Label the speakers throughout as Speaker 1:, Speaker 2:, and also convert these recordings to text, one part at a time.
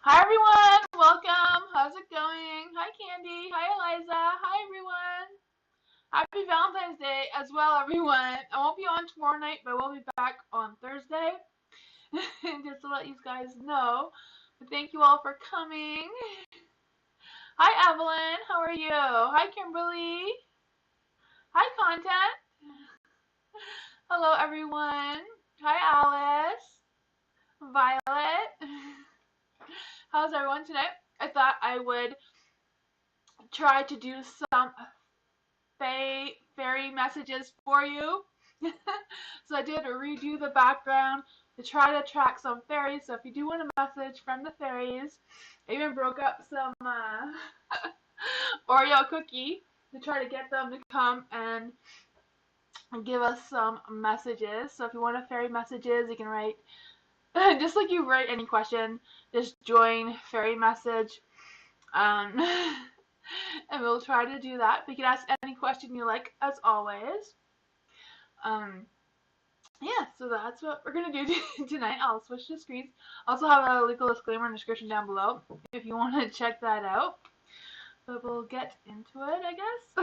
Speaker 1: Hi everyone, welcome. How's it going? Hi Candy. Hi Eliza. Hi everyone. Happy Valentine's Day as well, everyone. I won't be on tomorrow night, but we'll be back on Thursday. Just to let you guys know. But thank you all for coming. Hi Evelyn. How are you? Hi Kimberly. Hi Content. Hello everyone. Hi Alice. Violet. How's everyone today? I thought I would try to do some fairy messages for you. So I did redo the background to try to attract some fairies. So if you do want a message from the fairies, I even broke up some Oreo cookie to try to get them to come and give us some messages. So if you want a fairy messages, you can write just like you write any question, just join fairy message. And we'll try to do that. You can ask any question you like, as always. Yeah, so that's what we're gonna do tonight. I'll switch the screens. Also have a legal disclaimer in the description down below if you want to check that out. But we'll get into it, I guess.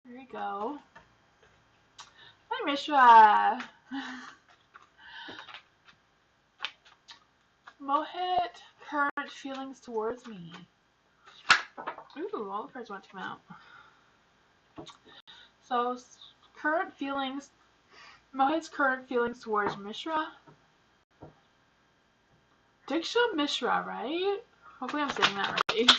Speaker 1: Here we go. Hi, Mishra. Mohit, current feelings towards me. Ooh, all the cards want to come out. So, current feelings. Mohit's current feelings towards Mishra. Diksha Mishra, right? Hopefully I'm saying that right.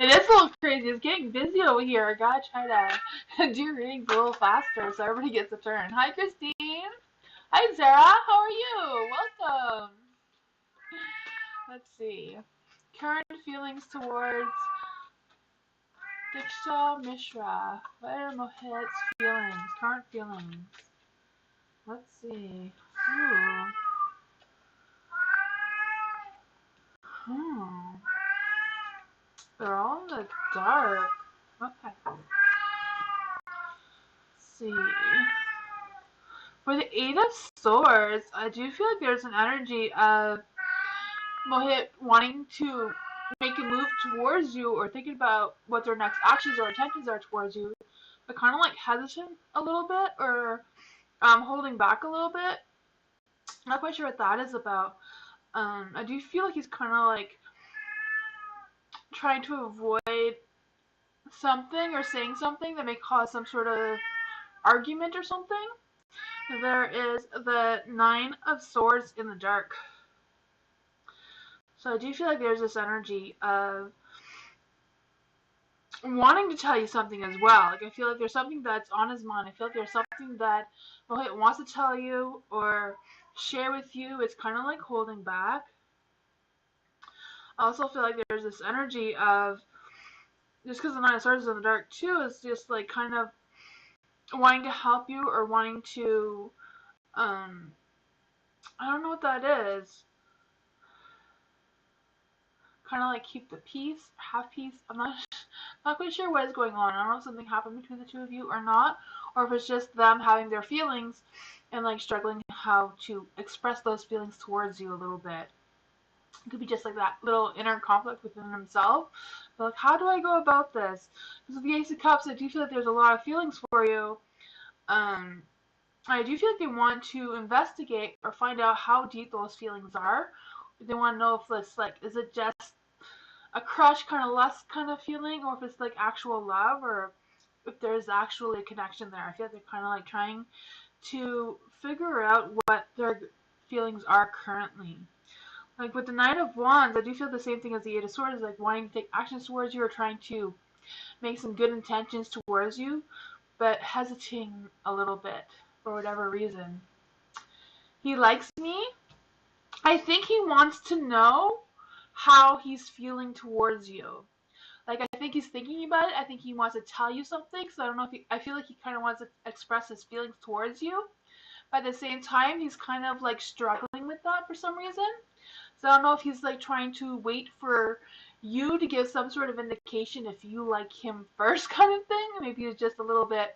Speaker 1: It is a little crazy. It's getting busy over here. I gotta try to do readings a little faster so everybody gets a turn. Hi, Christine. Hi, Zara. How are you? Welcome. Let's see. Current feelings towards Diksha Mishra. What are Mohit's feelings? Current feelings. Let's see. Ooh. They're all in the dark. Okay. Let's see. For the Eight of Swords, I do feel like there's an energy of Mohit wanting to make a move towards you or thinking about what their next actions or intentions are towards you, but kind of like hesitant a little bit or holding back a little bit. I'm not quite sure what that is about. I do feel like he's kind of like trying to avoid something or saying something that may cause some sort of argument or something. There is the Nine of Swords in the dark. So I do feel like there's this energy of wanting to tell you something as well. Like I feel like there's something that's on his mind. I feel like there's something that Mohit wants to tell you or share with you. It's kind of like holding back. I also feel like there's this energy of, just because the Nine of Swords is in the dark too, is just like kind of wanting to help you or wanting to, I don't know what that is. Kind of like keep the peace, have peace. I'm not quite sure what is going on. I don't know if something happened between the two of you or not, or if it's just them having their feelings and like struggling how to express those feelings towards you a little bit. It could be just like that little inner conflict within himself. But like, how do I go about this? Because with the Ace of Cups, I do feel like there's a lot of feelings for you. I do feel like they want to investigate or find out how deep those feelings are. They want to know if it's like, is it just a crush kind of lust kind of feeling, or if it's like actual love, or if there's actually a connection there. I feel like they're kind of like trying to figure out what their feelings are currently. Like with the Knight of Wands, I do feel the same thing as the Eight of Swords, like wanting to take actions towards you or trying to make some good intentions towards you, but hesitating a little bit for whatever reason. He likes me. I think he wants to know how he's feeling towards you. Like, I think he's thinking about it. I think he wants to tell you something. So I don't know if I feel like he kind of wants to express his feelings towards you. But at the same time, he's kind of like struggling with that for some reason. So I don't know if he's like trying to wait for you to give some sort of indication if you like him first kind of thing. Maybe he's just a little bit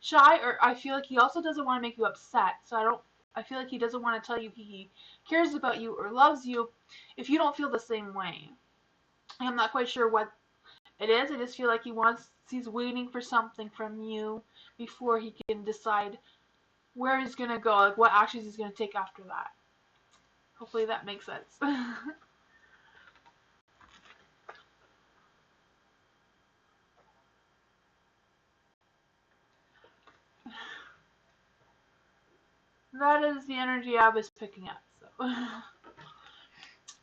Speaker 1: shy, or I feel like he also doesn't want to make you upset. So I feel like he doesn't want to tell you he cares about you or loves you if you don't feel the same way. I'm not quite sure what it is. I just feel like he's waiting for something from you before he can decide where he's gonna go, like what actions he's gonna take after that. Hopefully that makes sense. That is the energy I was picking up. So,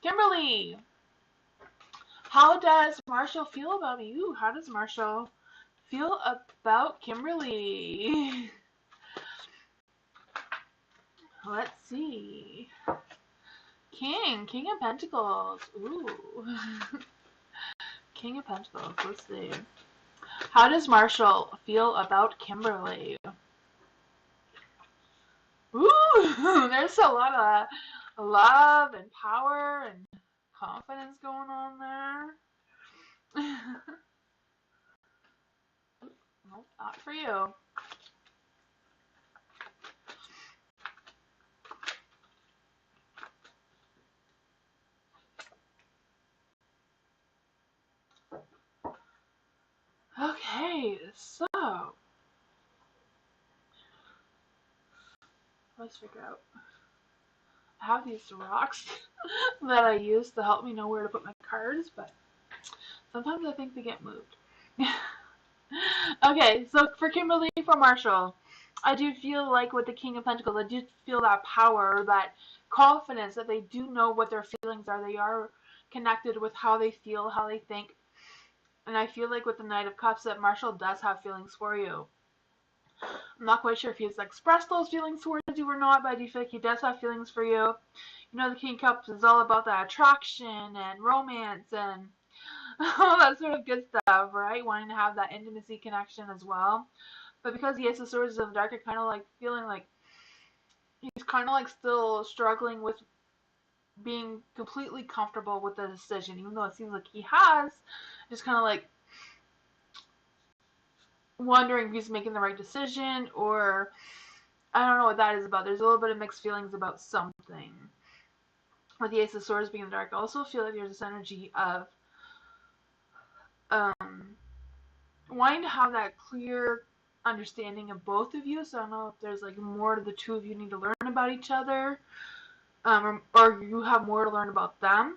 Speaker 1: Kimberly, how does Marshall feel about me? Ooh, how does Marshall feel about Kimberly? Let's see. King of Pentacles. Ooh. King of Pentacles. Let's see. How does Marshall feel about Kimberly? Ooh, there's a lot of love and power and confidence going on there. Nope, not for you. Okay, so let's figure out. I have these rocks that I use to help me know where to put my cards, but sometimes I think they get moved. Okay, so for Kimberly, for Marshall, I do feel like with the King of Pentacles, I do feel that power, that confidence that they do know what their feelings are. They are connected with how they feel, how they think. And I feel like with the Knight of Cups that Marshall does have feelings for you. I'm not quite sure if he's expressed those feelings towards you or not, but I do feel like he does have feelings for you. You know, the King of Cups is all about that attraction and romance and all that sort of good stuff, right? Wanting to have that intimacy connection as well. But because the Ace of Swords is in the dark, I kind of like feeling like he's kind of like still struggling with being completely comfortable with the decision, even though it seems like he has. Just kind of like wondering if he's making the right decision, or I don't know what that is about. There's a little bit of mixed feelings about something. With the Ace of Swords being in the dark, I also feel like there's this energy of wanting to have that clear understanding of both of you. So I don't know if there's like more the two of you need to learn about each other, or you have more to learn about them.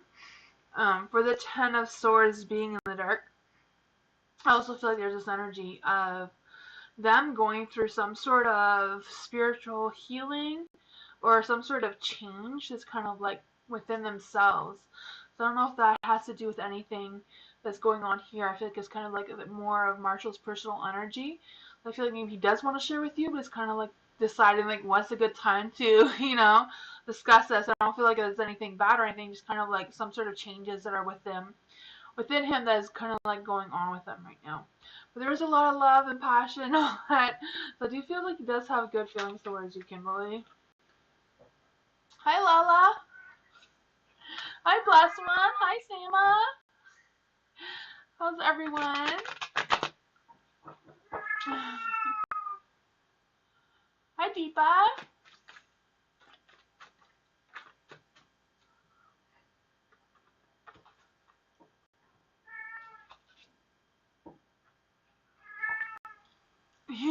Speaker 1: For the Ten of Swords being in the dark, I also feel like there's this energy of them going through some sort of spiritual healing or some sort of change that's kind of like within themselves. So I don't know if that has to do with anything that's going on here. I feel like it's kind of like a bit more of Marshall's personal energy. I feel like maybe he does want to share with you, but it's kind of like deciding like what's a good time to, discuss this. I don't feel like it's anything bad or anything, just kind of like some sort of changes that are within him that is kind of like going on with him right now. But there is a lot of love and passion and all that. So I do feel like he does have good feelings towards you, Kimberly. Hi, Lala. Hi, Blessed One. Hi, Sama. How's everyone? Hi, Deepa.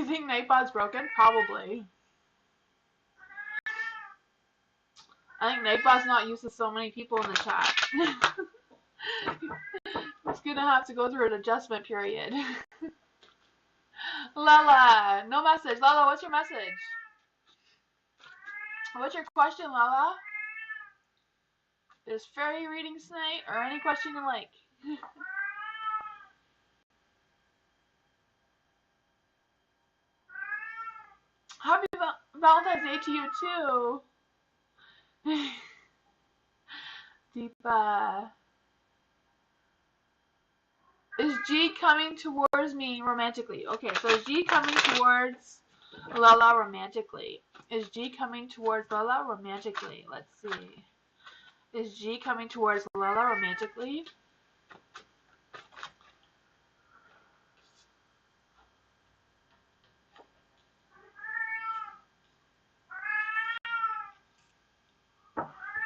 Speaker 1: You think Nightbot's broken? Probably. I think Nightbot's not used to so many people in the chat. He's gonna have to go through an adjustment period. Lala, no message. Lala, what's your message? What's your question, Lala? There's fairy readings tonight, or any question you like. Happy Valentine's Day to you too. Deepa. Is G coming towards me romantically? Okay, so is G coming towards Lala romantically? Is G coming towards Lala romantically? Let's see. Is G coming towards Lala romantically?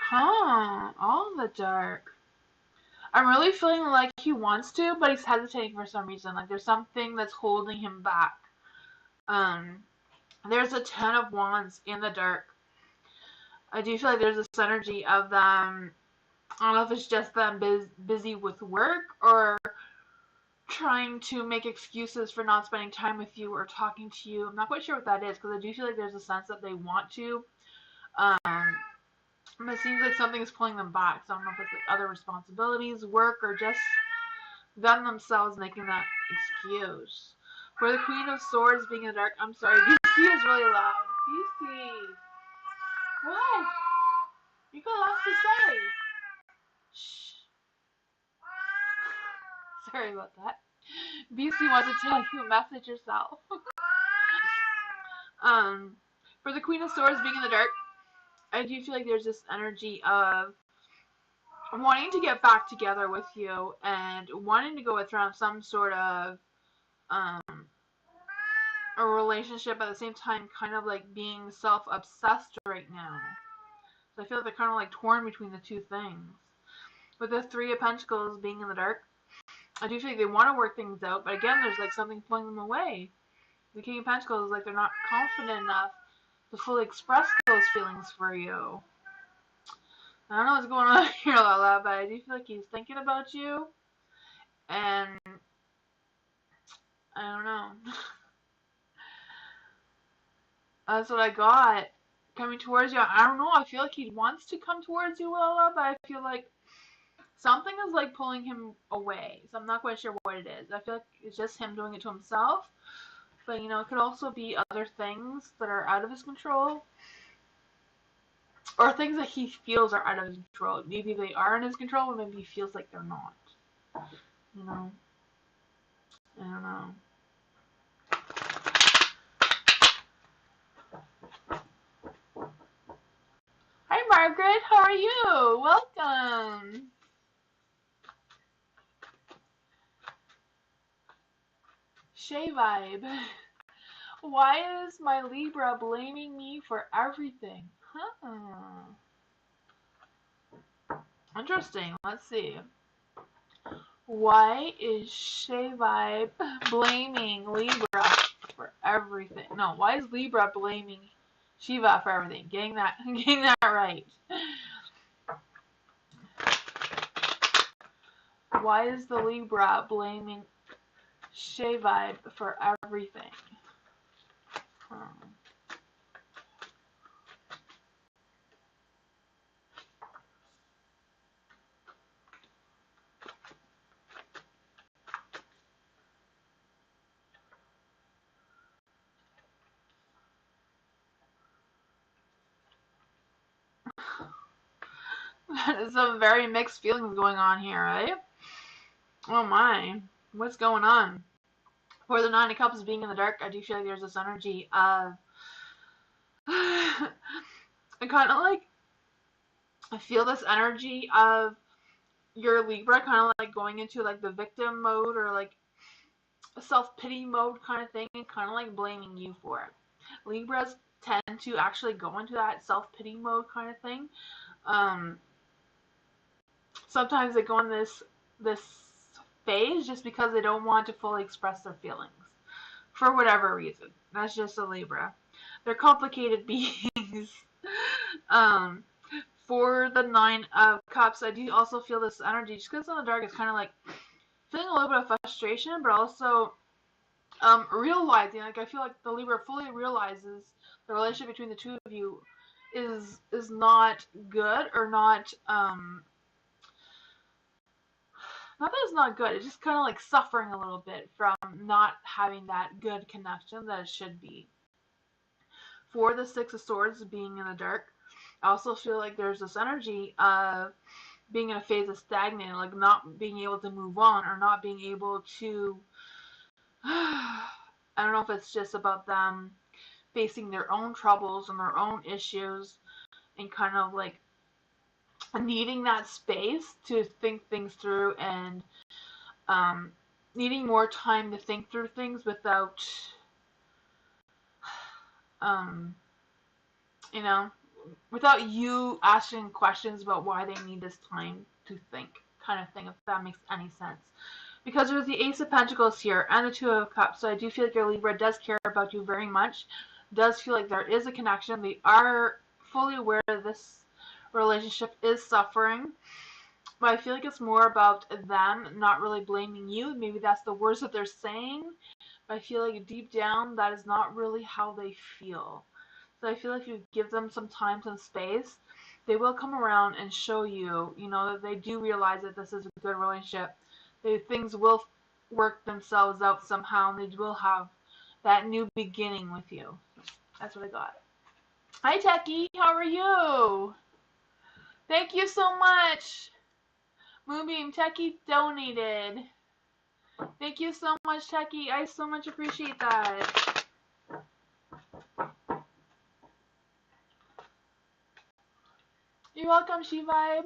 Speaker 1: Huh, all in the dark. I'm really feeling like he wants to, but he's hesitating for some reason. Like there's something that's holding him back. There's a Ten of Wands in the dark. I do feel like there's this energy of them. I don't know if it's just them busy with work or trying to make excuses for not spending time with you or talking to you. I'm not quite sure what that is, because I do feel like there's a sense that they want to. But it seems like something is pulling them back. So I don't know if it's like other responsibilities, work, or just them themselves making that excuse. For the Queen of Swords being in the dark, I'm sorry, BC is really loud. BC! What? You got lots to say. Shh. Sorry about that. BC wants to tell you a message yourself. For the Queen of Swords being in the dark, I do feel like there's this energy of wanting to get back together with you and wanting to go around some sort of a relationship, at the same time kind of like being self-obsessed right now. So I feel like they're kind of like torn between the two things. With the Three of Pentacles being in the dark, I do feel like they want to work things out, but again, there's like something pulling them away. The King of Pentacles is like they're not confident enough to fully express those feelings for you. I don't know what's going on here, Lala, but I do feel like he's thinking about you, and I don't know. That's what I got. Coming towards you, I don't know, I feel like he wants to come towards you, Lala, but I feel like something is like pulling him away, so I'm not quite sure what it is. I feel like it's just him doing it to himself, but you know, it could also be other things that are out of his control, or things that he feels are out of his control. Maybe they are in his control, but maybe he feels like they're not. You know? I don't know. Hi Margaret, how are you? Welcome. Shay vibe. Why is my Libra blaming me for everything? Huh. Interesting. Let's see. Why is Shay vibe blaming Libra for everything? No, why is Libra blaming Shiva for everything? Getting that right. Why is the Libra blaming Shay vibe for everything? Some very mixed feelings going on here, right? Oh my, what's going on? For the Nine of Cups being in the dark, I do feel like there's this energy of I kind of like, I feel this energy of your Libra kind of like going into like the victim mode, or like a self-pity mode kind of thing, and kind of like blaming you for it. Libras tend to actually go into that self-pity mode kind of thing. Sometimes they go in this phase just because they don't want to fully express their feelings for whatever reason. That's just a Libra. They're complicated beings. um, for the Nine of Cups, I do also feel this energy, just because in the dark, it's kind of like feeling a little bit of frustration, but also realizing, like, I feel like the Libra fully realizes the relationship between the two of you is not good, or not that it's not good, it's just kind of like suffering a little bit from not having that good connection that it should be. For the Six of Swords being in the dark, I also feel like there's this energy of being in a phase of stagnating, like not being able to move on, or not being able to I don't know if it's just about them facing their own troubles and their own issues, and kind of like needing that space to think things through, and needing more time to think through things without, um, you know, without you asking questions about why they need this time to think, kind of thing, if that makes any sense. Because there's the Ace of Pentacles here and the Two of Cups, so I do feel like your Libra does care about you very much, does feel like there is a connection. They are fully aware that this relationship is suffering, but I feel like it's more about them not really blaming you. Maybe that's the words that they're saying, but I feel like deep down that is not really how they feel. So I feel like if you give them some time and space, they will come around and show you, that they do realize that this is a good relationship. Things will work themselves out somehow, and they will have that new beginning with you. That's what I got. Hi, Techie. How are you? Thank you so much. Moonbeam, Techie donated. Thank you so much, Techie. I so much appreciate that. You're welcome, She Vibe.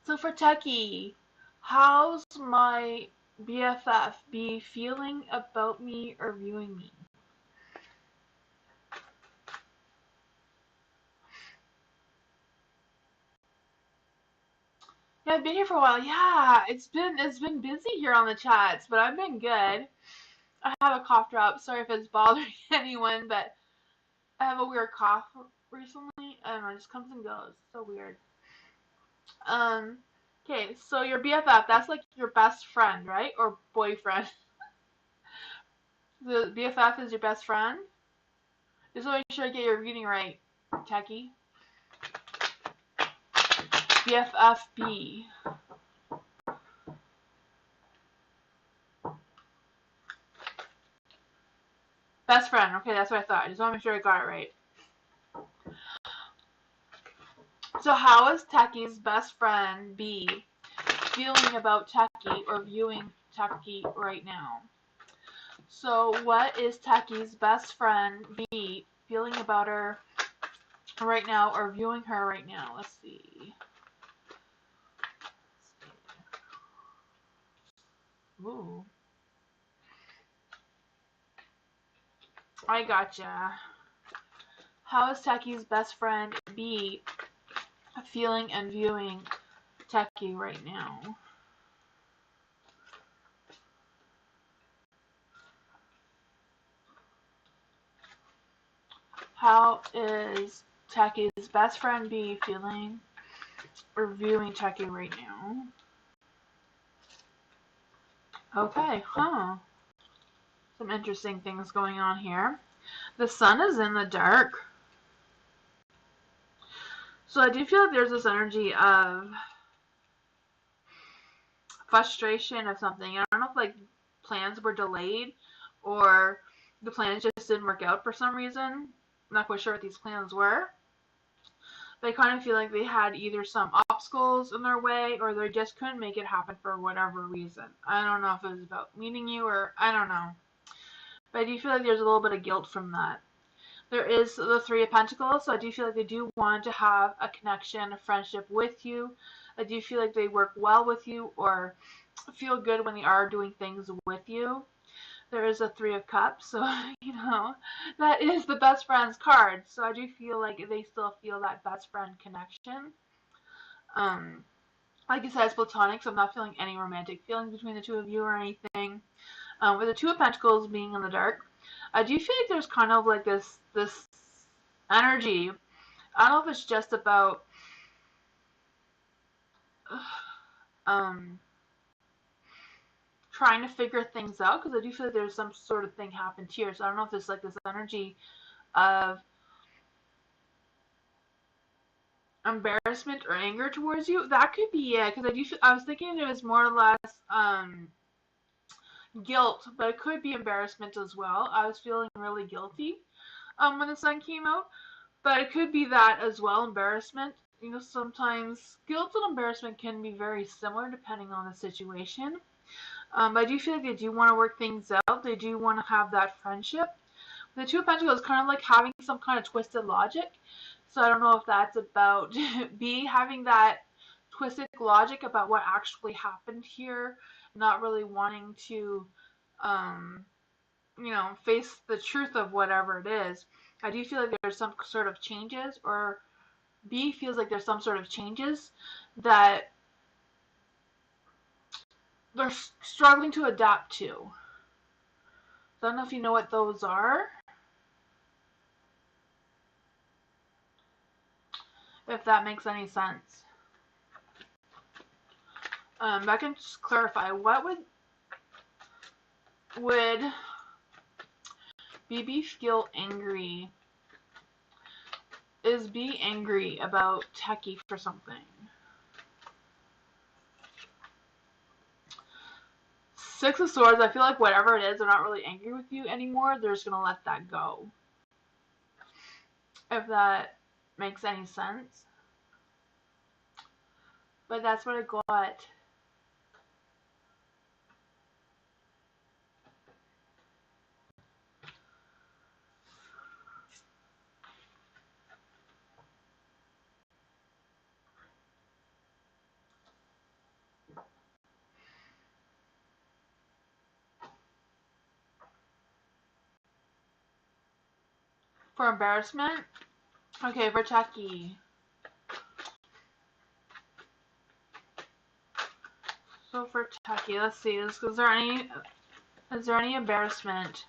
Speaker 1: So for Techie, how's my BFF be feeling about me or viewing me? Yeah, I've been here for a while. Yeah, it's been busy here on the chats, but I've been good. I have a cough drop. Sorry if it's bothering anyone, but I have a weird cough recently. I don't know, it just comes and goes. So weird. Okay, so your BFF, that's like your best friend, right? Or boyfriend. The BFF is your best friend? Just want to make sure I get your reading right, Techie. BFFB. Best friend. Okay, that's what I thought. I just want to make sure I got it right. So how is Techie's best friend B feeling about Techie or viewing Techie right now? So what is Techie's best friend B feeling about her right now or viewing her right now? Let's see. Ooh. I gotcha. How is Techie's best friend B feeling and viewing Techie right now? How is Techie's best friend B feeling or viewing Techie right now? Okay, some interesting things going on here. The sun is in the dark. So I do feel like there's this energy of frustration of something. I don't know if like plans were delayed or the plans just didn't work out for some reason. I'm not quite sure what these plans were. They kind of feel like they had either some obstacles in their way or they just couldn't make it happen for whatever reason. I don't know if it was about meeting you or I don't know. But I do feel like there's a little bit of guilt from that. There is the Three of Pentacles, so I do feel like they do want to have a connection, a friendship with you. I do feel like they work well with you or feel good when they are doing things with you. there is a Three of Cups, so, that is the best friend's card. So I do feel like they still feel that best friend connection. Like I said, it's platonic, so I'm not feeling any romantic feelings between the two of you or anything. With the Two of Pentacles being in the dark, I do feel like there's kind of like this energy. I don't know if it's just about trying to figure things out, because I do feel like there's some sort of thing happened here. So I don't know if there's like this energy of embarrassment or anger towards you. That could be it, because I was thinking it was more or less guilt, but it could be embarrassment as well. I was feeling really guilty when the sun came out, but it could be that as well, embarrassment. Sometimes guilt and embarrassment can be very similar depending on the situation. But I do feel like they do want to work things out. They do want to have that friendship. The Two of Pentacles is kind of like having some kind of twisted logic. So I don't know if that's about having that twisted logic about what actually happened here, not really wanting to, face the truth of whatever it is. I do feel like there's some sort of changes, or B feels like there's some sort of changes that they're struggling to adapt to. So I don't know if you know what those are. If that makes any sense. I can just clarify. What would BB feel angry? Is B angry about Techie for something? Six of Swords, I feel like whatever it is, they're not really angry with you anymore. They're just going to let that go. If that makes any sense. But that's what I got. For embarrassment? Okay, for Techie. So for Techie, let's see. Is there any embarrassment?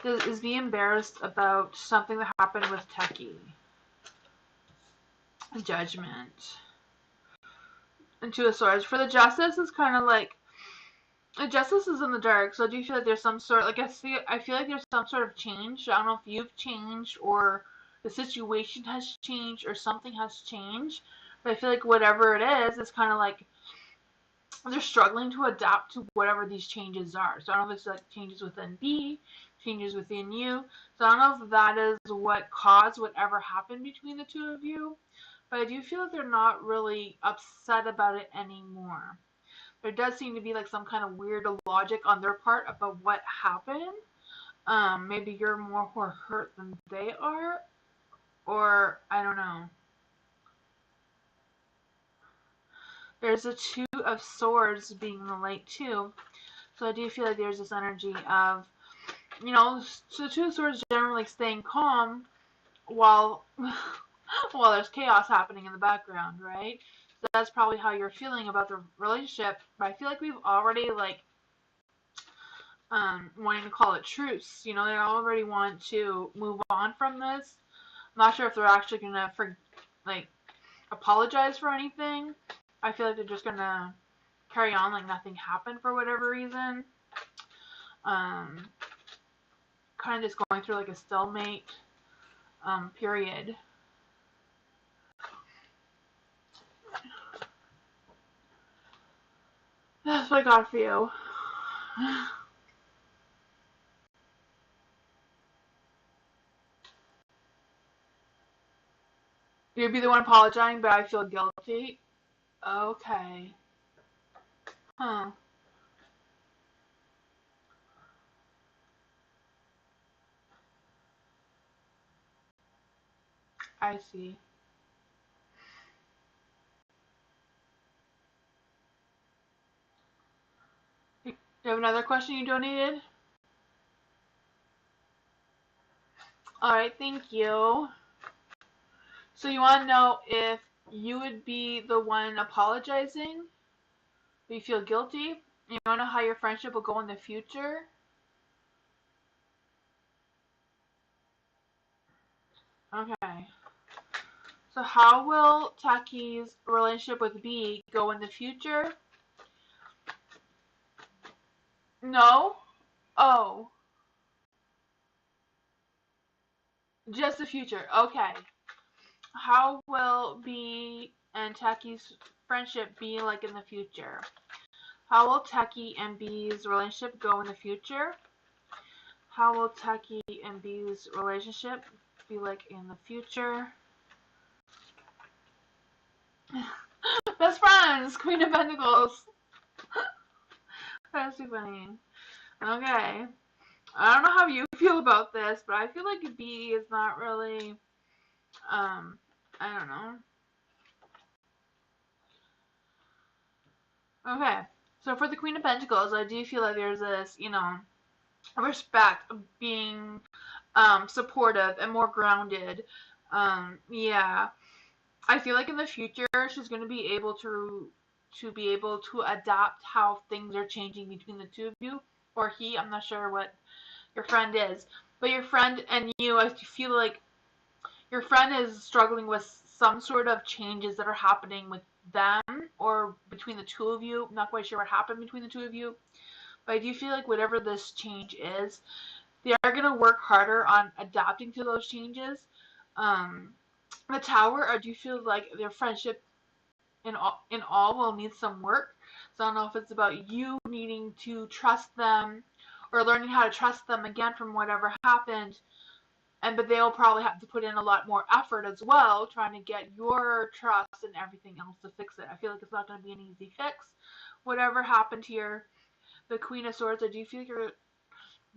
Speaker 1: Is B embarrassed about something that happened with Techie? Judgment. And Two of Swords. For the Justice, it's kind of like the Justice is in the dark, so I do feel like there's some sort. Like I feel like there's some sort of change. I don't know if you've changed or the situation has changed or something has changed, but I feel like whatever it is, it's kind of like they're struggling to adapt to whatever these changes are. So I don't know if it's like changes within B, changes within you. So I don't know if that is what caused whatever happened between the two of you, but I do feel like they're not really upset about it anymore. There does seem to be like some kind of weird logic on their part about what happened. Maybe you're more hurt than they are, or I don't know. There's a Two of Swords being in the light too, so I do feel like there's this energy of, so Two of Swords generally staying calm while while there's chaos happening in the background, right? So that's probably how you're feeling about the relationship. But I feel like we've already wanting to call it truce. They already want to move on from this. I'm not sure if they're actually gonna apologize for anything. I feel like they're just gonna carry on like nothing happened for whatever reason. Kind of just going through like a stalemate period. That's what I got for you. You'd be the one apologizing, but I feel guilty. Okay. Huh. I see. You have another question you donated? Alright, thank you. So you want to know if you would be the one apologizing? Do you feel guilty? You want to know how your friendship will go in the future? Okay. So how will Taki's relationship with B go in the future? No. Oh. Just the future. Okay. How will B and Taki's friendship be like in the future? How will Taki and B's relationship go in the future? How will Taki and B's relationship be like in the future? Best friends! Queen of Pentacles! That's too funny. Okay. I don't know how you feel about this, but I feel like B is not really, I don't know. Okay. So for the Queen of Pentacles, I do feel like there's this, respect of being supportive and more grounded. Yeah. I feel like in the future she's going to be able to adapt how things are changing between the two of you, or he. I'm not sure what your friend is, but your friend and you, I feel like your friend is struggling with some sort of changes that are happening with them or between the two of you. I'm not quite sure what happened between the two of you, but I do feel like whatever this change is, they are going to work harder on adapting to those changes. Um, the Tower, I do feel like their friendship in all will need some work. So I don't know if it's about you needing to trust them or learning how to trust them again from whatever happened. But they'll probably have to put in a lot more effort as well, trying to get your trust and everything else to fix it. I feel like it's not going to be an easy fix. Whatever happened here, the Queen of Swords, I do feel like your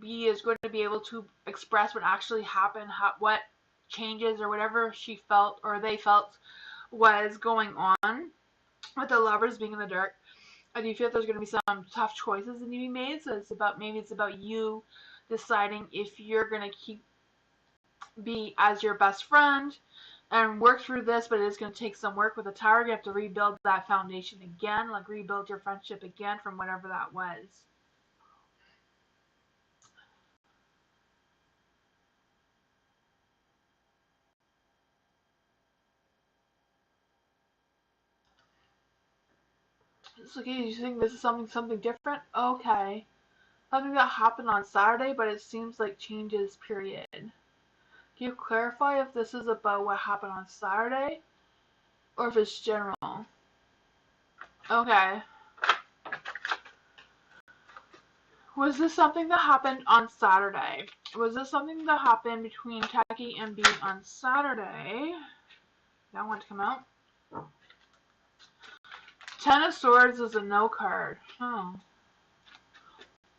Speaker 1: B is going to be able to express what actually happened, what changes or whatever she felt or they felt was going on with the Lovers being in the dark. I do feel like there's going to be some tough choices that need to be made. So it's about you deciding if you're going to keep B as your best friend and work through this, but it is going to take some work with the Tower. You have to rebuild that foundation again, like rebuild your friendship again from whatever that was. It's okay. You think this is something different? Okay. Something that happened on Saturday, but it seems like changes. Period. Can you clarify if this is about what happened on Saturday, or if it's general? Okay. Was this something that happened on Saturday? Was this something that happened between Taki and B on Saturday? That one to come out. Ten of Swords is a no card. Oh.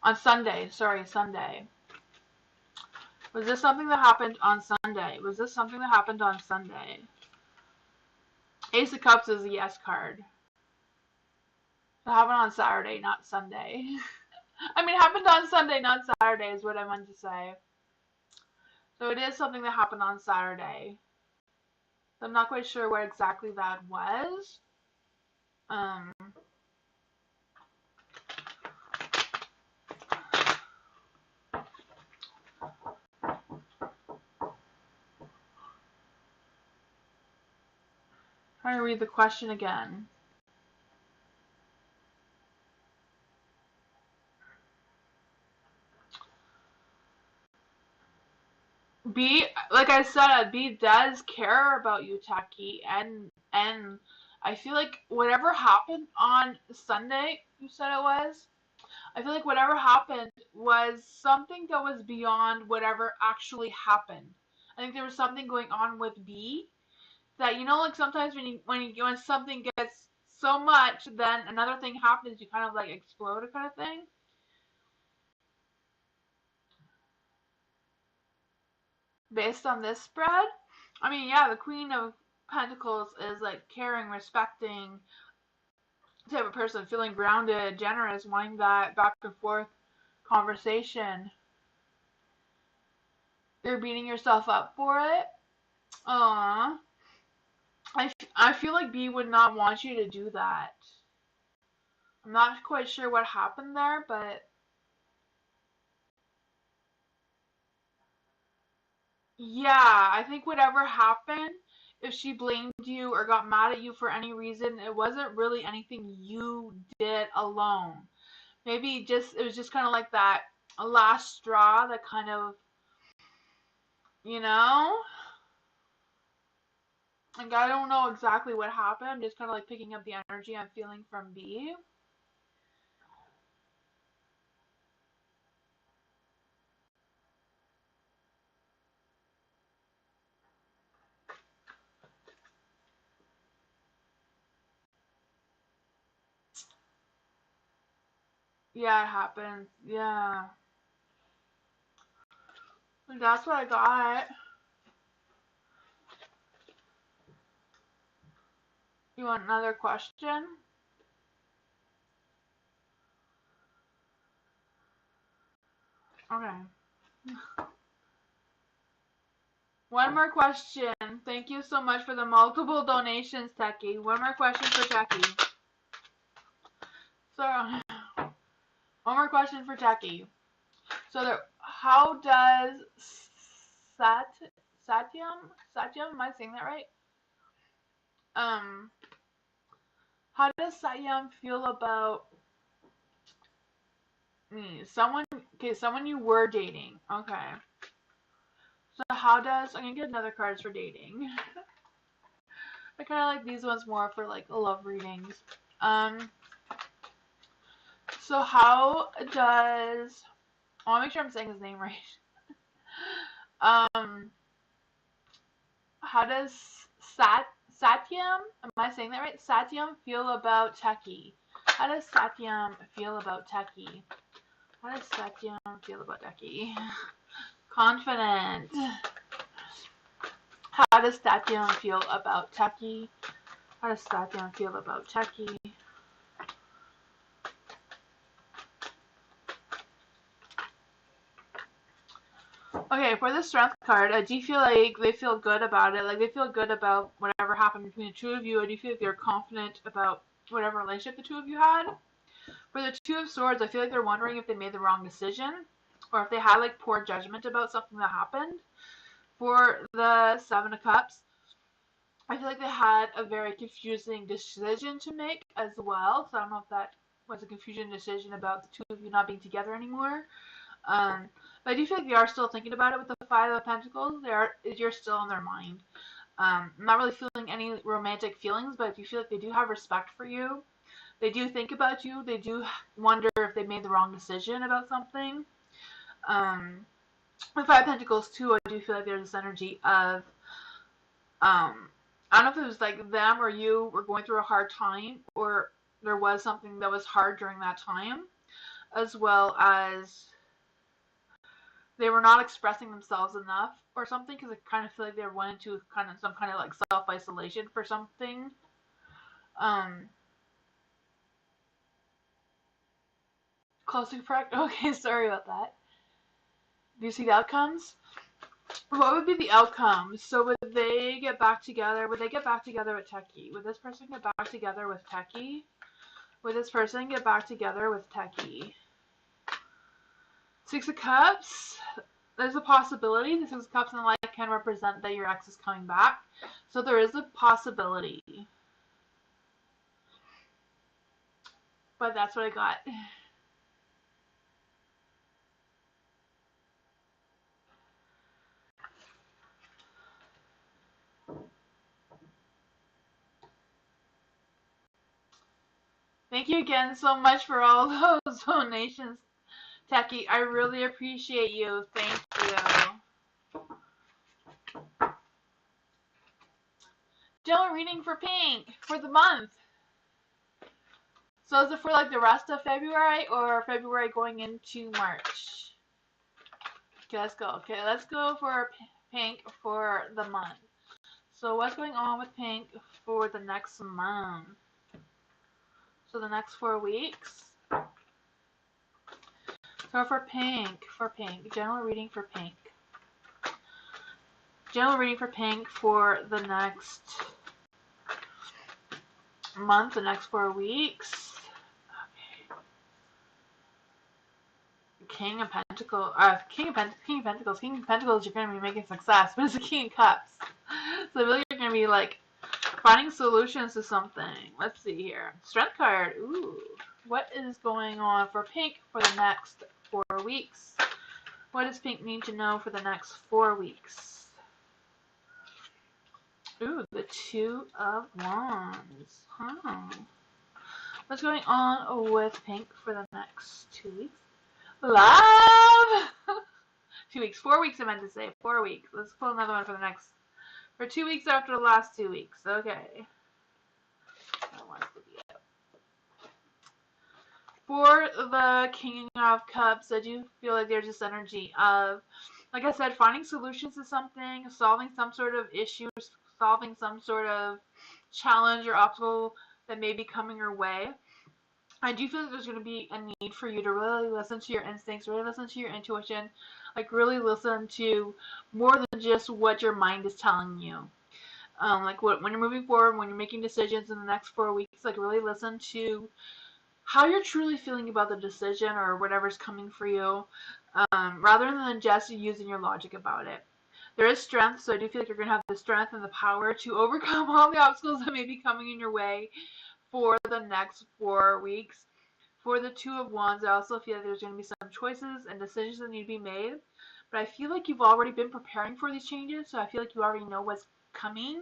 Speaker 1: On Sunday. Sorry, Sunday. Was this something that happened on Sunday? Was this something that happened on Sunday? Ace of Cups is a yes card. It happened on Saturday, not Sunday. I mean, it happened on Sunday, not Saturday, is what I meant to say. So it is something that happened on Saturday. So I'm not quite sure what exactly that was. Um, Trying to read the question again. B, like I said, B does care about you, Taki, and I feel like whatever happened on Sunday, you said it was. I feel like whatever happened was something that was beyond whatever actually happened. I think there was something going on with B that like sometimes when something gets so much, then another thing happens, you kind of like explode, kind of thing. Based on this spread, I mean, yeah, the Queen of Pentacles is like caring, respecting type of person, feeling grounded, generous, wanting that back and forth conversation. You're beating yourself up for it. Aww. I feel like B would not want you to do that. I'm not quite sure what happened there, but yeah, I think whatever happened, if she blamed you or got mad at you for any reason, it wasn't really anything you did alone. Maybe just it was just kind of like that last straw that kind of, you know, like I don't know exactly what happened. I'm just kind of like picking up the energy I'm feeling from B. Yeah, it happens. Yeah. That's what I got. You want another question? Okay. One more question. Thank you so much for the multiple donations, Techie. One more question for Techie. So, one more question for Techie. So, how does Satyam, am I saying that right? Um, how does Satyam feel about me? Someone you were dating. Okay. So, I'm gonna get another cards for dating. I kind of like these ones more for like love readings. Um, so how does I want to make sure I'm saying his name right. Um, how does Satyam, am I saying that right? Satyam feel about Techie? How does Satyam feel about Techie? How does Satyam feel about Techie? Confident. How does Satyam feel about Techie? How does Satyam feel about Techie? Okay, for the strength card, do you feel like they feel good about it? Like they feel good about whatever happened between the two of you, or do you feel like they're confident about whatever relationship the two of you had? For the Two of Swords, I feel like they're wondering if they made the wrong decision, or if they had like poor judgment about something that happened. For the Seven of Cups, I feel like they had a very confusing decision to make as well. So I don't know if that was a confusing decision about the two of you not being together anymore. But I do feel like they are still thinking about it with the Five of Pentacles. You're still on their mind. I'm not really feeling any romantic feelings, but I do feel like they do have respect for you. They do think about you. They do wonder if they made the wrong decision about something. With Five of Pentacles too, I do feel like there's this energy of I don't know if it was like them or you were going through a hard time, or there was something that was hard during that time, as well as they were not expressing themselves enough or something, because I kind of feel like they went into kind of some kind of like self-isolation for something. Um, Close to correct. Okay, sorry about that. Do you see the outcomes? What would be the outcome? So would they get back together? Would they get back together with Techie? Would this person get back together with Techie? Would this person get back together with Techie? Six of Cups. There's a possibility. The Six of Cups in the light can represent that your ex is coming back. So there is a possibility. But that's what I got. Thank you again so much for all those donations, Techie. I really appreciate you. Thank you. General reading for Pink for the month. So is it for like the rest of February or February going into March? Okay, let's go. Okay, let's go for Pink for the month. So what's going on with Pink for the next month? So the next 4 weeks. So for Pink, general reading for Pink. General reading for Pink for the next month, the next 4 weeks. King of Pentacles, King of Pentacles, you're going to be making success, but it's a King of Cups. So really you're going to be like finding solutions to something. Let's see here. Strength card. Ooh. What is going on for Pink for the next 4 weeks? What does Pink need to know for the next 4 weeks? Ooh, the Two of Wands. What's going on with Pink for the next 2 weeks? Love! 2 weeks. 4 weeks I meant to say. 4 weeks. Let's pull another one for 2 weeks after the last 2 weeks. Okay. That wants to be it. For the King of Cups, I do feel like there's this energy of, like I said, finding solutions to something, solving some sort of issue, solving some sort of challenge or obstacle that may be coming your way. I do feel like there's going to be a need for you to really listen to your instincts, really listen to your intuition, like really listen to more than just what your mind is telling you. Like when you're moving forward, when you're making decisions in the next 4 weeks, like really listen to how you're truly feeling about the decision or whatever's coming for you, rather than just using your logic about it. There is strength, so I do feel like you're going to have the strength and the power to overcome all the obstacles that may be coming in your way for the next 4 weeks. For the Two of Wands, I also feel like there's going to be some choices and decisions that need to be made. But I feel like you've already been preparing for these changes, so I feel like you already know what's coming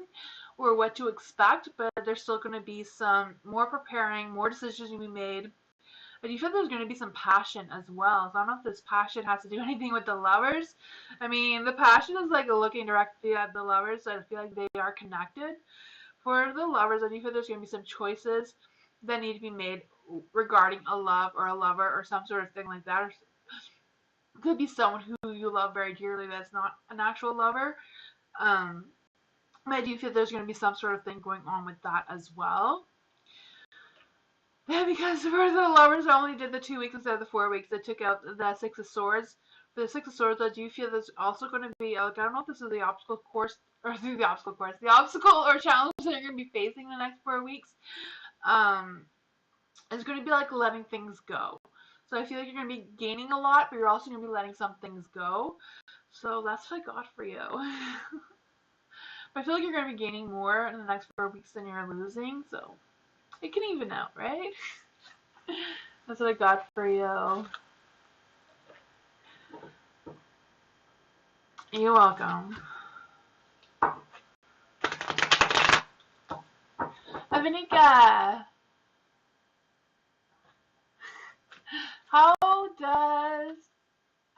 Speaker 1: or what to expect, but there's still going to be some more preparing, more decisions to be made. But you feel there's going to be some passion as well. So I don't know if this passion has to do anything with the Lovers. I mean, the passion is like looking directly at the Lovers, so I feel like they are connected. For the Lovers, I do feel there's going to be some choices that need to be made regarding a love or a lover or some sort of thing like that. Or it could be someone who you love very dearly that's not an actual lover. I do feel there's going to be some sort of thing going on with that as well. Yeah, because for the Lovers, I only did the 2 weeks instead of the 4 weeks. I took out the Six of Swords. For the Six of Swords, I do feel there's also going to be, like, I don't know if this is the obstacle course, or through the obstacle course, the obstacle or challenge that you're going to be facing the next 4 weeks. It's going to be like letting things go. So I feel like you're going to be gaining a lot, but you're also going to be letting some things go. So that's what I got for you. But I feel like you're going to be gaining more in the next 4 weeks than you're losing, so it can even out, right? That's what I got for you. You're welcome. Avenika, how does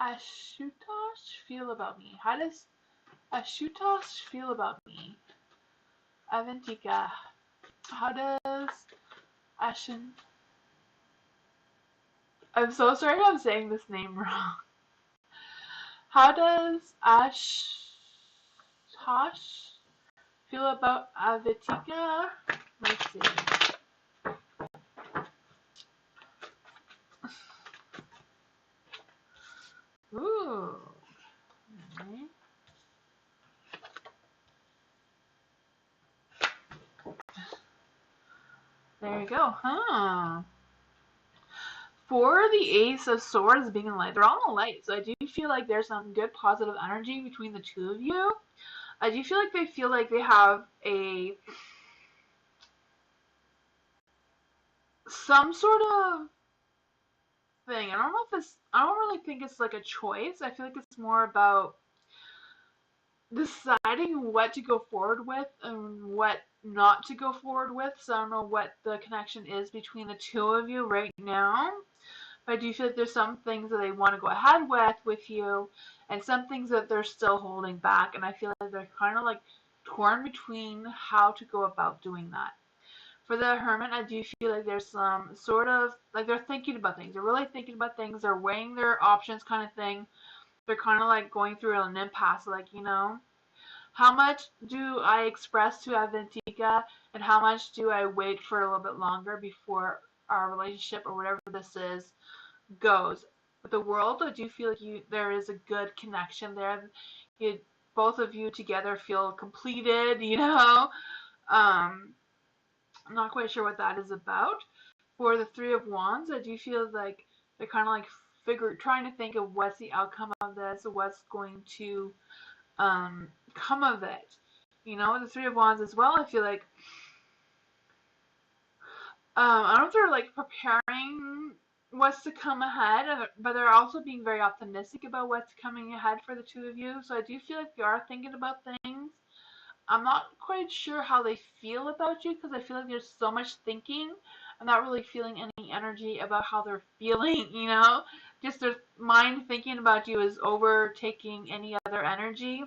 Speaker 1: Ashutosh feel about me? How does Ashutosh feel about me? Aventika, how does Ashin... I'm so sorry if I'm saying this name wrong. How does Ashtosh feel about Avitika? Let's see. Ooh. Okay. There you go. For the Ace of Swords being in light, they're all in light, so I do feel like there's some good positive energy between the two of you. I do feel like they have some sort of thing. I don't really think it's like a choice. I feel like it's more about deciding what to go forward with and what not to go forward with. So I don't know what the connection is between the two of you right now. But I do feel like there's some things that they want to go ahead with you, and some things that they're still holding back. And I feel like they're kind of like torn between how to go about doing that. For the Hermit, I do feel like there's some sort of, like they're thinking about things. They're really thinking about things. They're weighing their options kind of thing. They're kind of like going through an impasse, like, how much do I express to Aventika, and how much do I wait for a little bit longer before our relationship or whatever this is goes. With the World, I do feel like there is a good connection there. both of you together feel completed, you know. I'm not quite sure what that is about. For the Three of Wands, I do feel like they're kind of like trying to think of what's the outcome of this, what's going to come of it. You know, the Three of Wands as well, I feel like I don't know if they're like preparing what's to come ahead, but they're also being very optimistic about what's coming ahead for the two of you. So I do feel like they are thinking about things. I'm not quite sure how they feel about you because I feel like there's so much thinking. I'm not really feeling any energy about how they're feeling, you know? Just their mind thinking about you is overtaking any other energy.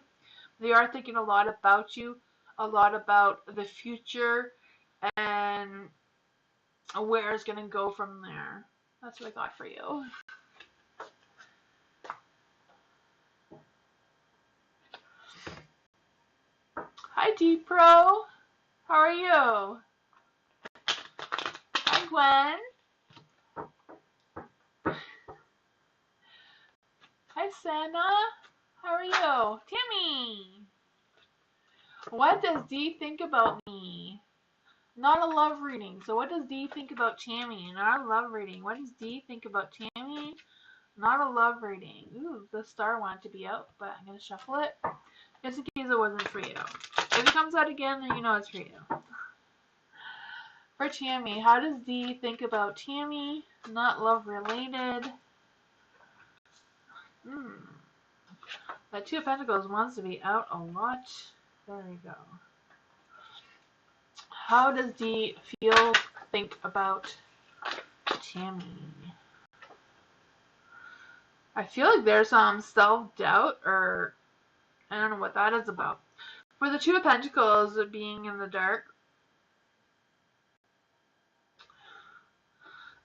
Speaker 1: They are thinking a lot about you, a lot about the future, and where it's going to go from there. That's what I got for you. Hi, D-Pro. How are you? Hi, Gwen. Hi, Santa. How are you? Tammy. What does D think about me? Not a love reading. So what does D think about Tammy? Not a love reading. What does D think about Tammy? Not a love reading. Ooh, the star wanted to be out, but I'm going to shuffle it just in case it wasn't for you. If it comes out again, then you know it's for you. For Tammy, how does D think about Tammy? Not love related. That Two of Pentacles wants to be out a lot. There we go. How does D think about Tammy? I feel like there's some self-doubt, or I don't know what that is about. For the Two of Pentacles being in the dark,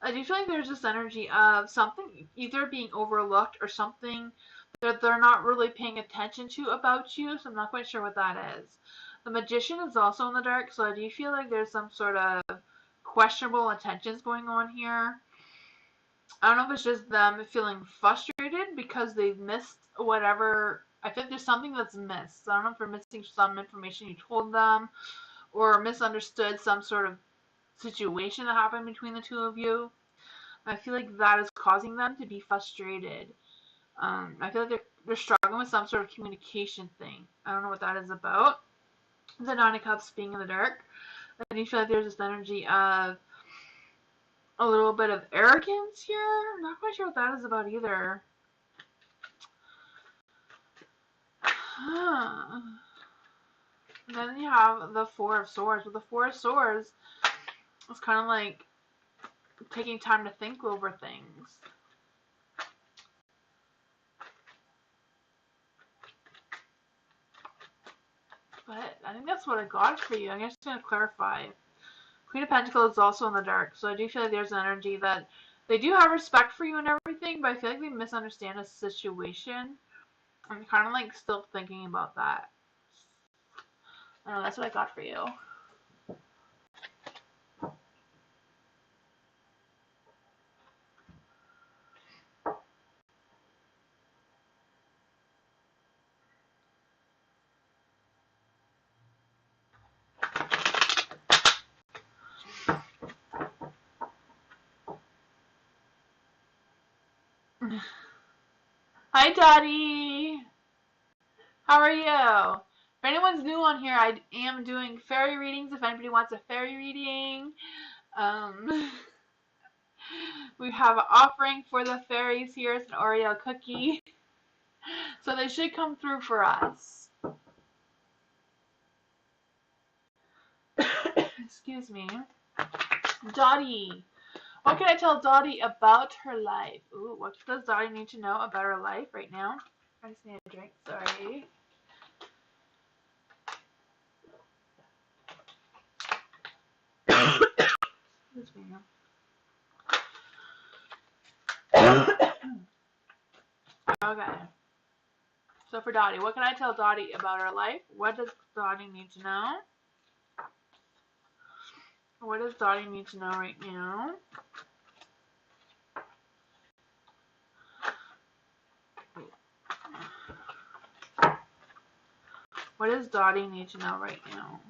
Speaker 1: I do feel like there's this energy of something either being overlooked or something that they're not really paying attention to about you, so I'm not quite sure what that is. The Magician is also in the dark, so I do feel like there's some sort of questionable intentions going on here. I don't know if it's just them feeling frustrated because they've missed whatever. I think there's something that's missed. I don't know if they're missing some information you told them or misunderstood some sort of situation that happened between the two of you. I feel like that is causing them to be frustrated. I feel like they're struggling with some sort of communication thing. I don't know what that is about. The Nine of Cups being in the dark. I do feel like there's this energy of a little bit of arrogance here. I'm not quite sure what that is about either. And then you have the Four of Swords. With the Four of Swords, it's kind of like taking time to think over things. But I think that's what I got for you. I'm just going to clarify. Queen of Pentacles is also in the dark, so I do feel like there's an energy that they do have respect for you and everything, but I feel like they misunderstand a situation. I'm kind of like still thinking about that. I don't know, that's what I got for you. Hi, Dottie. How are you? If anyone's new on here, I am doing fairy readings. If anybody wants a fairy reading, we have an offering for the fairies here. It's an Oreo cookie. So they should come through for us. Excuse me. Dottie. What can I tell Dottie about her life? Ooh, what does Dottie need to know about her life right now? I just need a drink, sorry. Excuse me. Okay. So for Dottie, what can I tell Dottie about her life? What does Dottie need to know? What does Dottie need to know right now? What does Dottie need to know right now?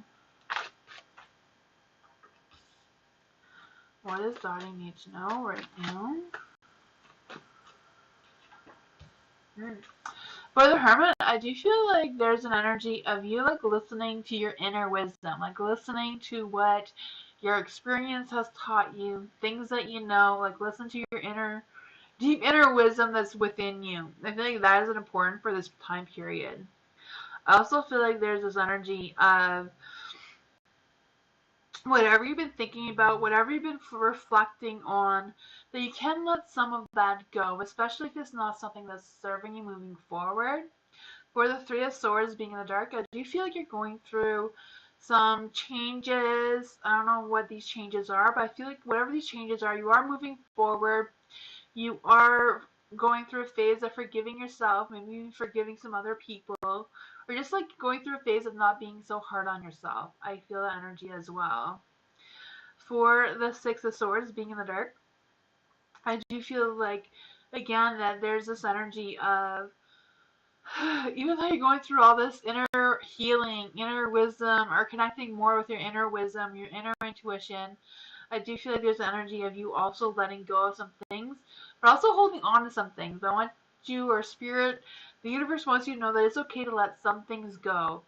Speaker 1: What does Dottie need to know right now? For the Hermit, I do feel like there's an energy of you like listening to your inner wisdom, like listening to what your experience has taught you, things that you know, like listen to your deep inner wisdom that's within you. I feel like that is important for this time period. I also feel like there's this energy of whatever you've been thinking about, whatever you've been reflecting on, that you can let some of that go, especially if it's not something that's serving you moving forward. For the Three of Swords being in the dark, I do feel like you're going through some changes. I don't know what these changes are, but I feel like whatever these changes are, you are moving forward. You are going through a phase of forgiving yourself, maybe even forgiving some other people, or just like going through a phase of not being so hard on yourself. I feel that energy as well. For the Six of Swords being in the dark, I do feel like, again, that there's this energy of even though you're going through all this inner healing, inner wisdom, or connecting more with your inner wisdom, your inner intuition, I do feel like there's an energy of you also letting go of some things, but also holding on to some things. I want you, or spirit, the universe wants you to know that it's okay to let some things go.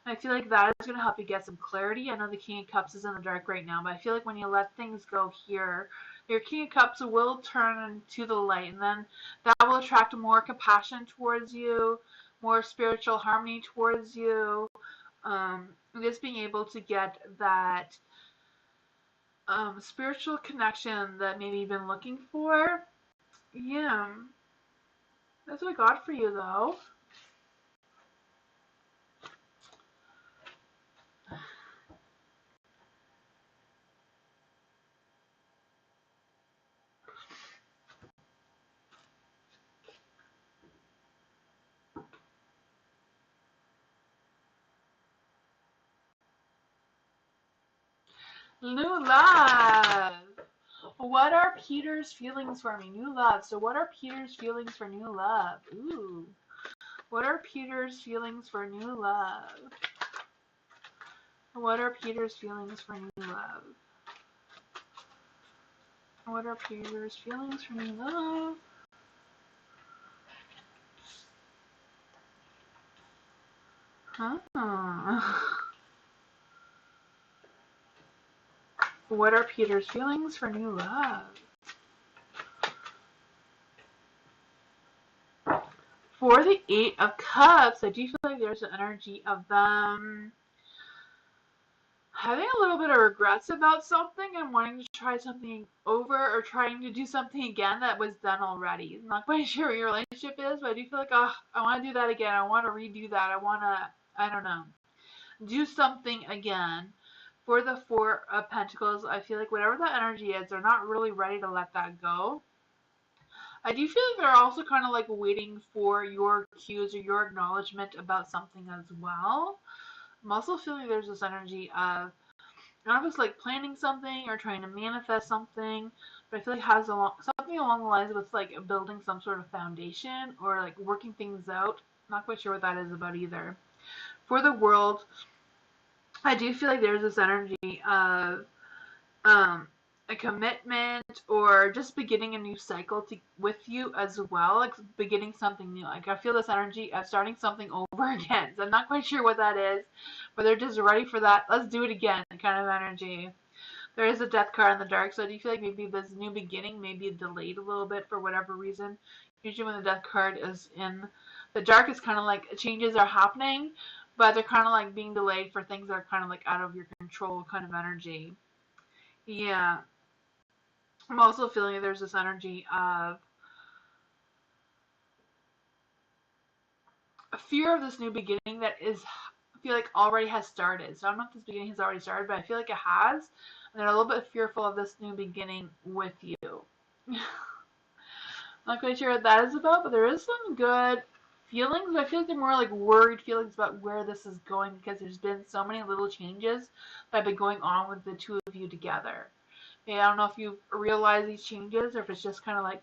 Speaker 1: And I feel like that is going to help you get some clarity. I know the King of Cups is in the dark right now, but I feel like when you let things go here, your King of Cups will turn into the light, and then that will attract more compassion towards you, more spiritual harmony towards you. Just being able to get that spiritual connection that maybe you've been looking for. Yeah, that's what I got for you, though. New love. What are Peter's feelings for me? New love. So what are Peter's feelings for new love? Ooh. What are Peter's feelings for new love? What are Peter's feelings for new love? What are Peter's feelings for new love? Huh. What are Peter's feelings for new love? For the Eight of Cups, I do feel like there's an energy of them having a little bit of regrets about something and wanting to try something over, or trying to do something again that was done already. I'm not quite sure what your relationship is, but I do feel like, oh, I want to do that again. I want to redo that. I want to, I don't know, do something again. For the Four of Pentacles, I feel like whatever that energy is, they're not really ready to let that go. I do feel like they're also kind of like waiting for your cues or your acknowledgement about something as well. I'm also feeling there's this energy of not just like planning something or trying to manifest something, but I feel like it has something along the lines with like building some sort of foundation or like working things out. Not quite sure what that is about either. For the World, I do feel like there's this energy of a commitment or just beginning a new cycle with you as well, like beginning something new. Like I feel this energy of starting something over again. So I'm not quite sure what that is, but they're just ready for that. Let's do it again kind of energy. There is a Death card in the dark, so do you feel like maybe this new beginning may be delayed a little bit for whatever reason? Usually when the Death card is in the dark, it's kind of like changes are happening, but they're kind of like being delayed for things that are kind of like out of your control kind of energy. Yeah. I'm also feeling there's this energy of a fear of this new beginning that is, I feel like already has started. So I don't know if this beginning has already started, but I feel like it has. And they're a little bit fearful of this new beginning with you. Not quite sure what that is about, but there is some good feelings. But I feel like they're more like worried feelings about where this is going, because there's been so many little changes that have been going on with the two of you together. Yeah, I don't know if you realize these changes or if it's just kind of like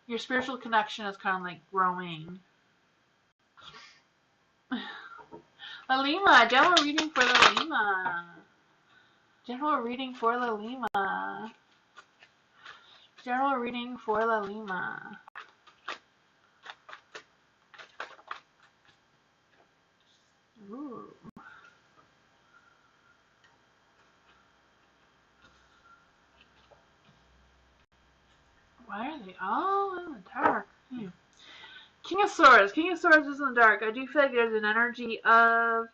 Speaker 1: your spiritual connection is kind of like growing. Lalima, general reading for Lalima. General reading for Lalima. General reading for Lalima. Ooh. Why are they all in the dark? King of Swords. King of Swords is in the dark. I do feel like there's an energy of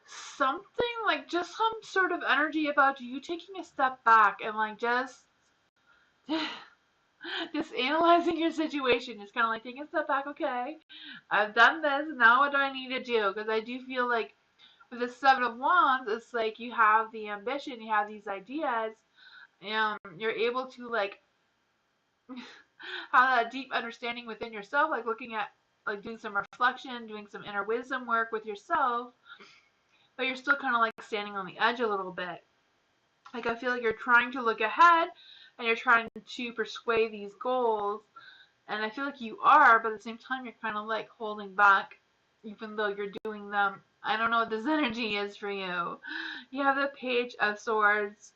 Speaker 1: something, like just some sort of energy about you taking a step back and like just analyzing your situation. Just kind of like taking a step back. Okay, I've done this. Now what do I need to do? Because I do feel like with the Seven of Wands, it's like you have the ambition, you have these ideas, and you're able to like have that deep understanding within yourself, like looking at like doing some reflection, doing some inner wisdom work with yourself, but you're still kind of like standing on the edge a little bit. Like I feel like you're trying to look ahead and you're trying to persuade these goals, and I feel like you are, but at the same time you're kind of like holding back even though you're doing them. I don't know what this energy is for you. You have the Page of Swords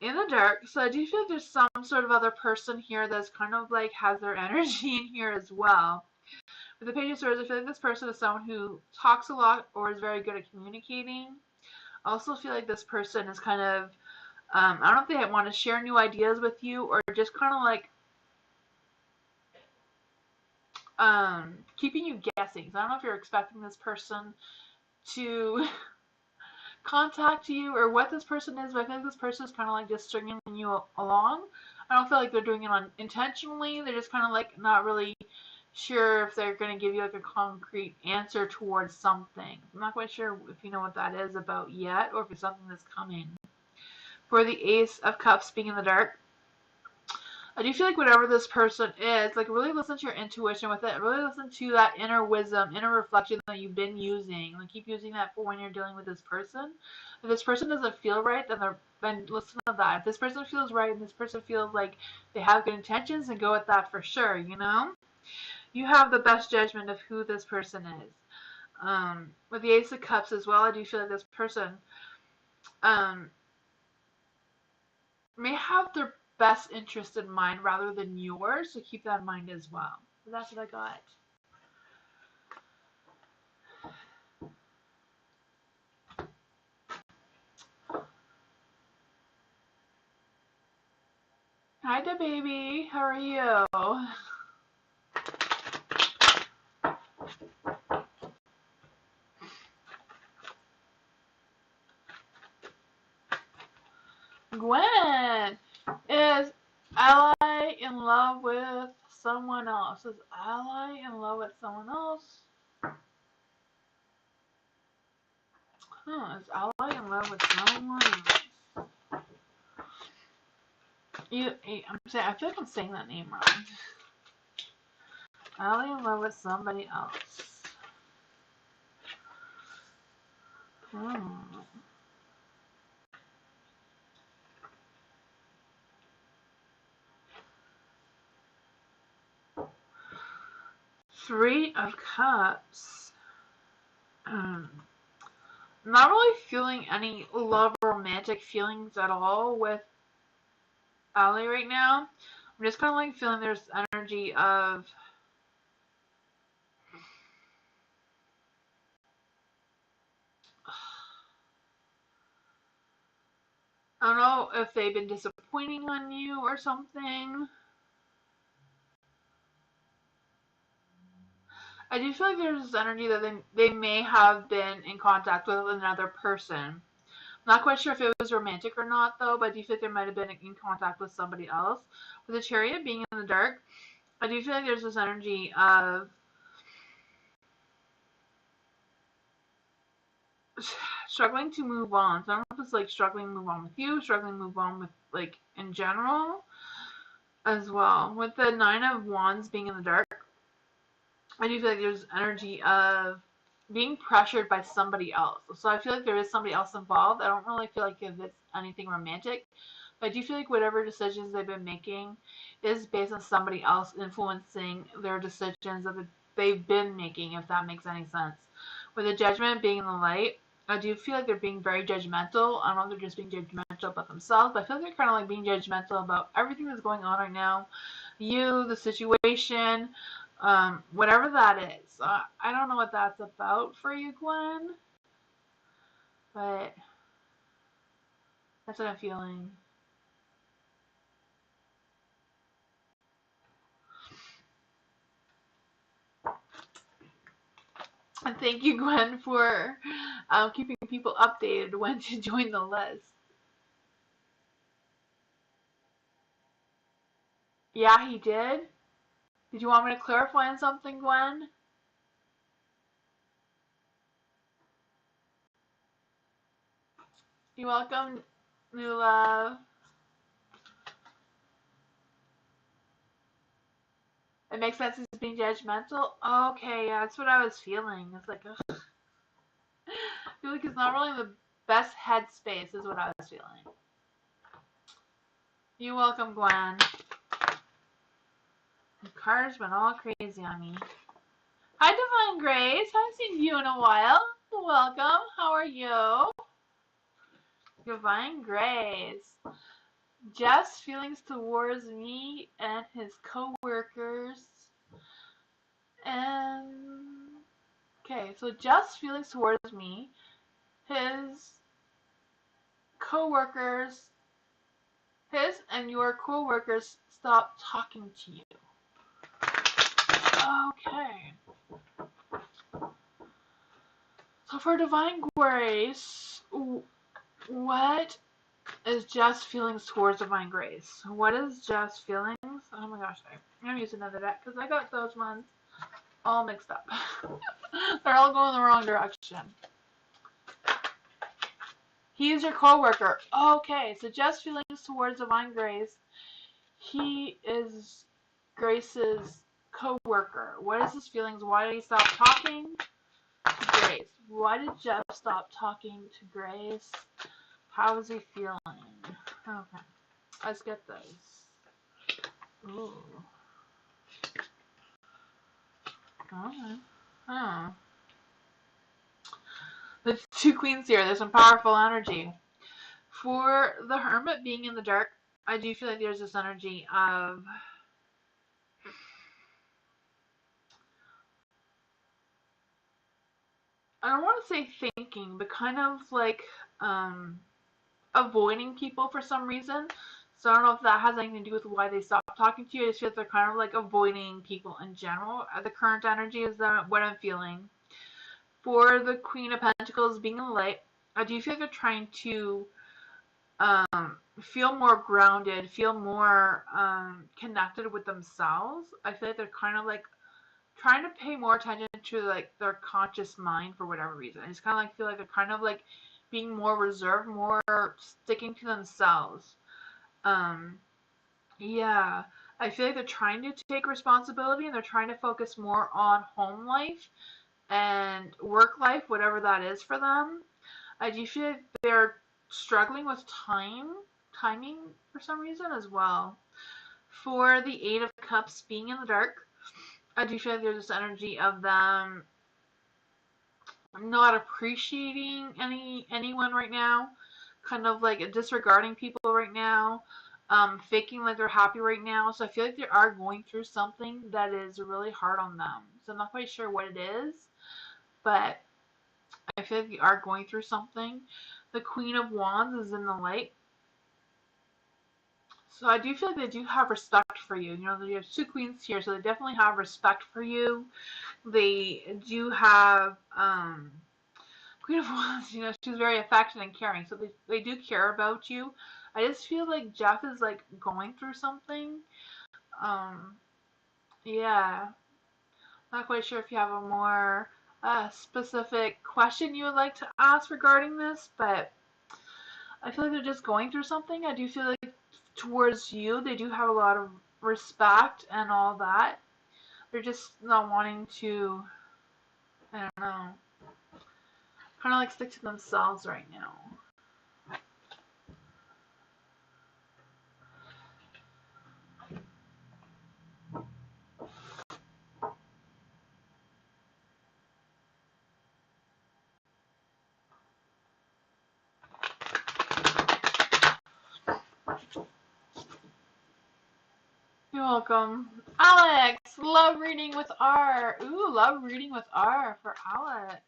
Speaker 1: in the dark, so I do feel like there's some sort of other person here that's kind of like has their energy in here as well. With the Page of Swords, I feel like this person is someone who talks a lot or is very good at communicating. I also feel like this person is kind of, I don't know if they want to share new ideas with you or just kind of like keeping you guessing. So I don't know if you're expecting this person to contact you or what this person is, but I feel like this person is kind of like just stringing you along. I don't feel like they're doing it intentionally. They're just kind of like not really sure if they're going to give you like a concrete answer towards something. I'm not quite sure if you know what that is about yet or if it's something that's coming. For the Ace of Cups being in the dark, I do feel like whatever this person is, like really listen to your intuition with it. Really listen to that inner wisdom, inner reflection that you've been using. Like keep using that for when you're dealing with this person. If this person doesn't feel right, then listen to that. If this person feels right and this person feels like they have good intentions, then go with that for sure. You know, you have the best judgment of who this person is. With the Ace of Cups as well, I do feel like this person um, may have their best interest in mind rather than yours, so keep that in mind as well. So that's what I got. Hi, da baby. How are you? Gwen, is ally in love with someone else? Is ally in love with someone else? Is ally in love with someone else? I feel like I'm saying that name wrong. Ally in love with somebody else. Hmm. Three of Cups. Not really feeling any love or romantic feelings at all with Ali right now. I'm just kind of like feeling there's energy of I don't know if they've been disappointing on you or something. I do feel like there's this energy that they may have been in contact with another person. I'm not quite sure if it was romantic or not though, but I do feel like they might have been in contact with somebody else. With the Chariot being in the dark, I do feel like there's this energy of struggling to move on. So I don't know if it's like struggling to move on with you, struggling to move on with like in general as well. With the Nine of Wands being in the dark, I do feel like there's energy of being pressured by somebody else. So I feel like there is somebody else involved. I don't really feel like if it's anything romantic, but I do feel like whatever decisions they've been making is based on somebody else influencing their decisions of they've been making, if that makes any sense. With the Judgment being in the light, I do feel like they're being very judgmental. I don't know if they're just being judgmental about themselves, but I feel like they're kind of like being judgmental about everything that's going on right now. You, the situation, whatever that is. I don't know what that's about for you, Gwen, but that's what I'm feeling. And thank you, Gwen, for keeping people updated when to join the list. Yeah, he did. Did you want me to clarify on something, Gwen? You're welcome, new love. It makes sense he's being judgmental. Okay, yeah, that's what I was feeling. It's like, ugh. I feel like he's not really in the best headspace, is what I was feeling. You're welcome, Gwen. The cards went all crazy on me. Hi, Divine Grace. Haven't seen you in a while. Welcome. How are you? Divine Grace. Jeff's feelings towards me and his co-workers. And okay, so Jeff's feelings towards me, his co-workers, his and your co-workers stop talking to you. Okay. So for Divine Grace, what is Jeff's feelings towards Divine Grace? What is Jeff's feelings? Oh my gosh, I'm gonna use another deck because I got those ones all mixed up. They're all going the wrong direction. He's your co-worker. Okay, so Jeff's feelings towards Divine Grace. He is Grace's co-worker. What is his feelings? Why did he stop talking to Grace? Why did Jeff stop talking to Grace? How is he feeling? Okay, let's get this. Ooh. Okay. Oh. The two queens here. There's some powerful energy. For the Hermit being in the dark, I do feel like there's this energy of I don't want to say thinking, but kind of like avoiding people for some reason. So I don't know if that has anything to do with why they stopped talking to you. I just feel like they're kind of like avoiding people in general. The current energy is that what I'm feeling. For the Queen of Pentacles being in the light, I do feel like they're trying to feel more grounded, feel more connected with themselves. I feel like they're kind of like trying to pay more attention to like their conscious mind for whatever reason. I just kind of like feel like they're kind of like being more reserved, more sticking to themselves. Yeah, I feel like they're trying to take responsibility and they're trying to focus more on home life and work life, whatever that is for them. I do feel like they're struggling with timing for some reason as well. For the Eight of Cups being in the dark, I do feel like there's this energy of them not appreciating anyone right now, kind of like disregarding people right now, faking like they're happy right now. So I feel like they are going through something that is really hard on them. So I'm not quite sure what it is, but I feel like they are going through something. The Queen of Wands is in the light. So I do feel like they do have respect for you. You know, you have two queens here, so they definitely have respect for you. They do have Queen of Wands, you know, she's very affectionate and caring, so they do care about you. I just feel like Jeff is like going through something. Um, yeah, not quite sure if you have a more specific question you would like to ask regarding this, but I feel like they're just going through something. I do feel like towards you, they do have a lot of respect and all that. They're just not wanting to, I don't know, kind of like stick to themselves right now. You're welcome. Alex, love reading with R. Ooh, love reading with R for Alex.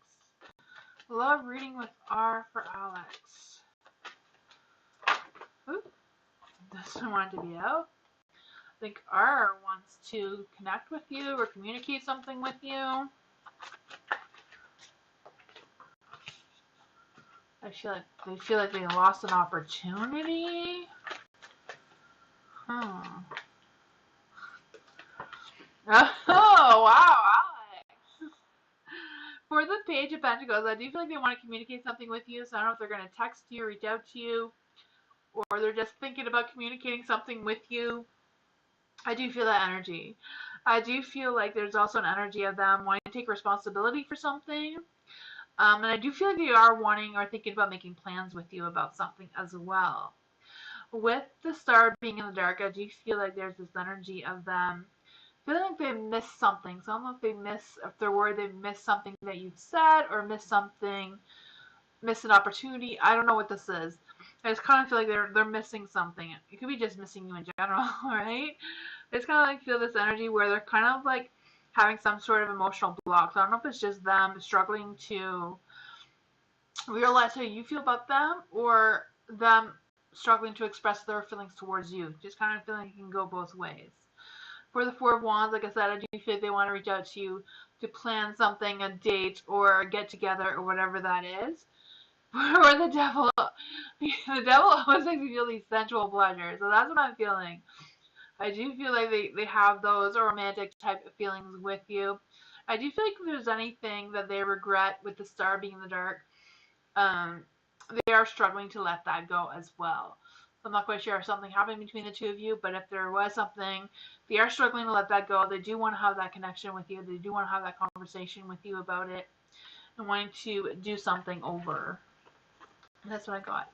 Speaker 1: Love reading with R for Alex. Ooh, doesn't want to be out. I think R wants to connect with you or communicate something with you. I feel like they lost an opportunity. Oh, wow, Alex. For the Page of Pentacles, I do feel like they want to communicate something with you, so I don't know if they're going to text you, reach out to you, or they're just thinking about communicating something with you. I do feel that energy. I do feel like there's also an energy of them wanting to take responsibility for something. And I do feel like they are wanting or thinking about making plans with you about something as well. With the Star being in the dark, I do feel like there's this energy of them feeling like they missed something. So I don't know if they're worried they missed something that you said or missed an opportunity. I don't know what this is. I just kind of feel like they're missing something. It could be just missing you in general, right? I just kind of like feel this energy where they're kind of like having some sort of emotional block. So I don't know if it's just them struggling to realize how you feel about them or them struggling to express their feelings towards you. Just kind of feeling it can go both ways. For the Four of Wands, like I said, I do feel they want to reach out to you to plan something, a date, or a get together, or whatever that is. For the Devil, the Devil always makes me feel these sensual pleasures, so that's what I'm feeling. I do feel like they have those romantic type of feelings with you. I do feel like if there's anything that they regret with the Star being in the dark, um, they are struggling to let that go as well. I'm not quite sure if something happened between the two of you, but if there was something, they are struggling to let that go. They do want to have that connection with you. They do want to have that conversation with you about it and wanting to do something over. And that's what I got.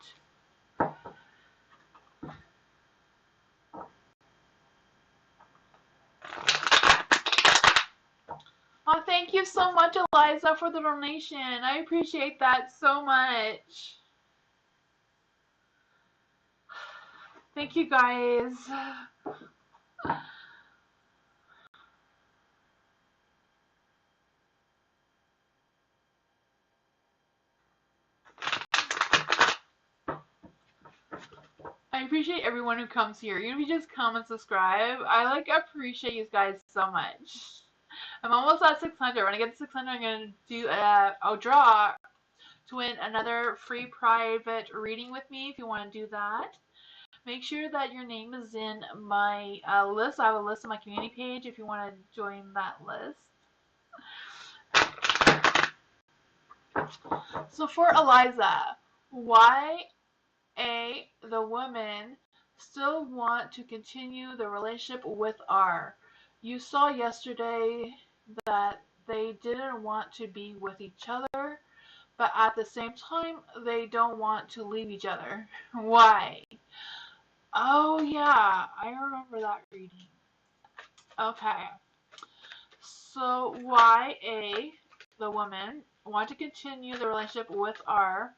Speaker 1: Oh, thank you so much, Eliza, for the donation. I appreciate that so much. Thank you, guys. I appreciate everyone who comes here. Even if you just come and subscribe, I appreciate you guys so much. I'm almost at 600. When I get to 600, I'm gonna do a draw to win another free private reading with me. If you want to do that, make sure that your name is in my list. I have a list on my community page. If you want to join that list. So for Eliza, why the women still want to continue the relationship with R? You saw yesterday that they didn't want to be with each other, but at the same time, they don't want to leave each other. Why? Oh, yeah, I remember that reading. Okay. So, why the woman want to continue the relationship with R?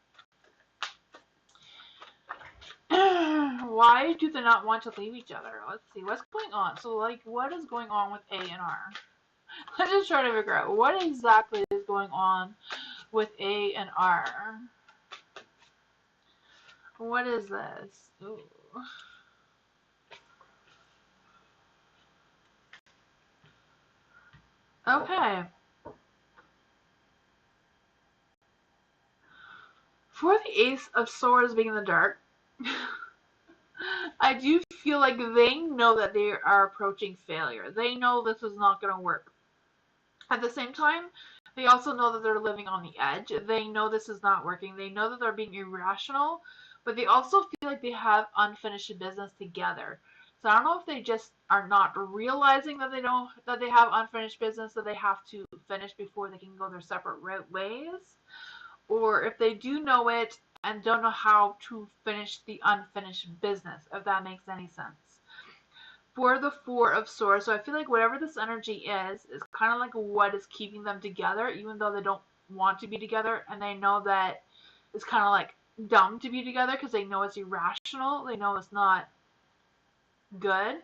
Speaker 1: Why do they not want to leave each other? Let's see, what's going on? So, what is going on with A and R? Let's just try to figure out what exactly is going on with A and R. What is this? Ooh. Okay. For the Ace of Swords being in the dark, I do feel like they know that they are approaching failure. They know this is not going to work. At the same time, they also know that they're living on the edge. They know this is not working. They know that they're being irrational, but they also feel like they have unfinished business together. So I don't know if they just are not realizing that they have unfinished business that they have to finish before they can go their separate ways, or if they do know it and don't know how to finish the unfinished business, if that makes any sense. For the Four of Swords, so I feel like whatever this energy is kind of like what is keeping them together, even though they don't want to be together, and they know that it's kind of like dumb to be together because they know it's irrational, they know it's not good.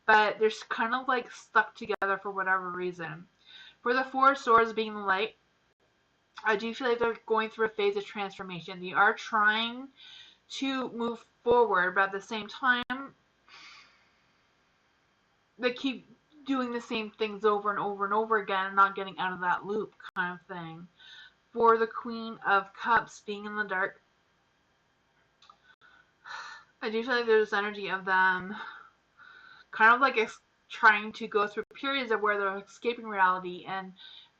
Speaker 1: but they're kind of like stuck together for whatever reason. For the Four of Swords being the light, I do feel like they're going through a phase of transformation. They are trying to move forward, but at the same time, they keep doing the same things over and over and over again and not getting out of that loop kind of thing. For the Queen of Cups being in the dark, I do feel like there's energy of them kind of like trying to go through periods of where they're escaping reality, and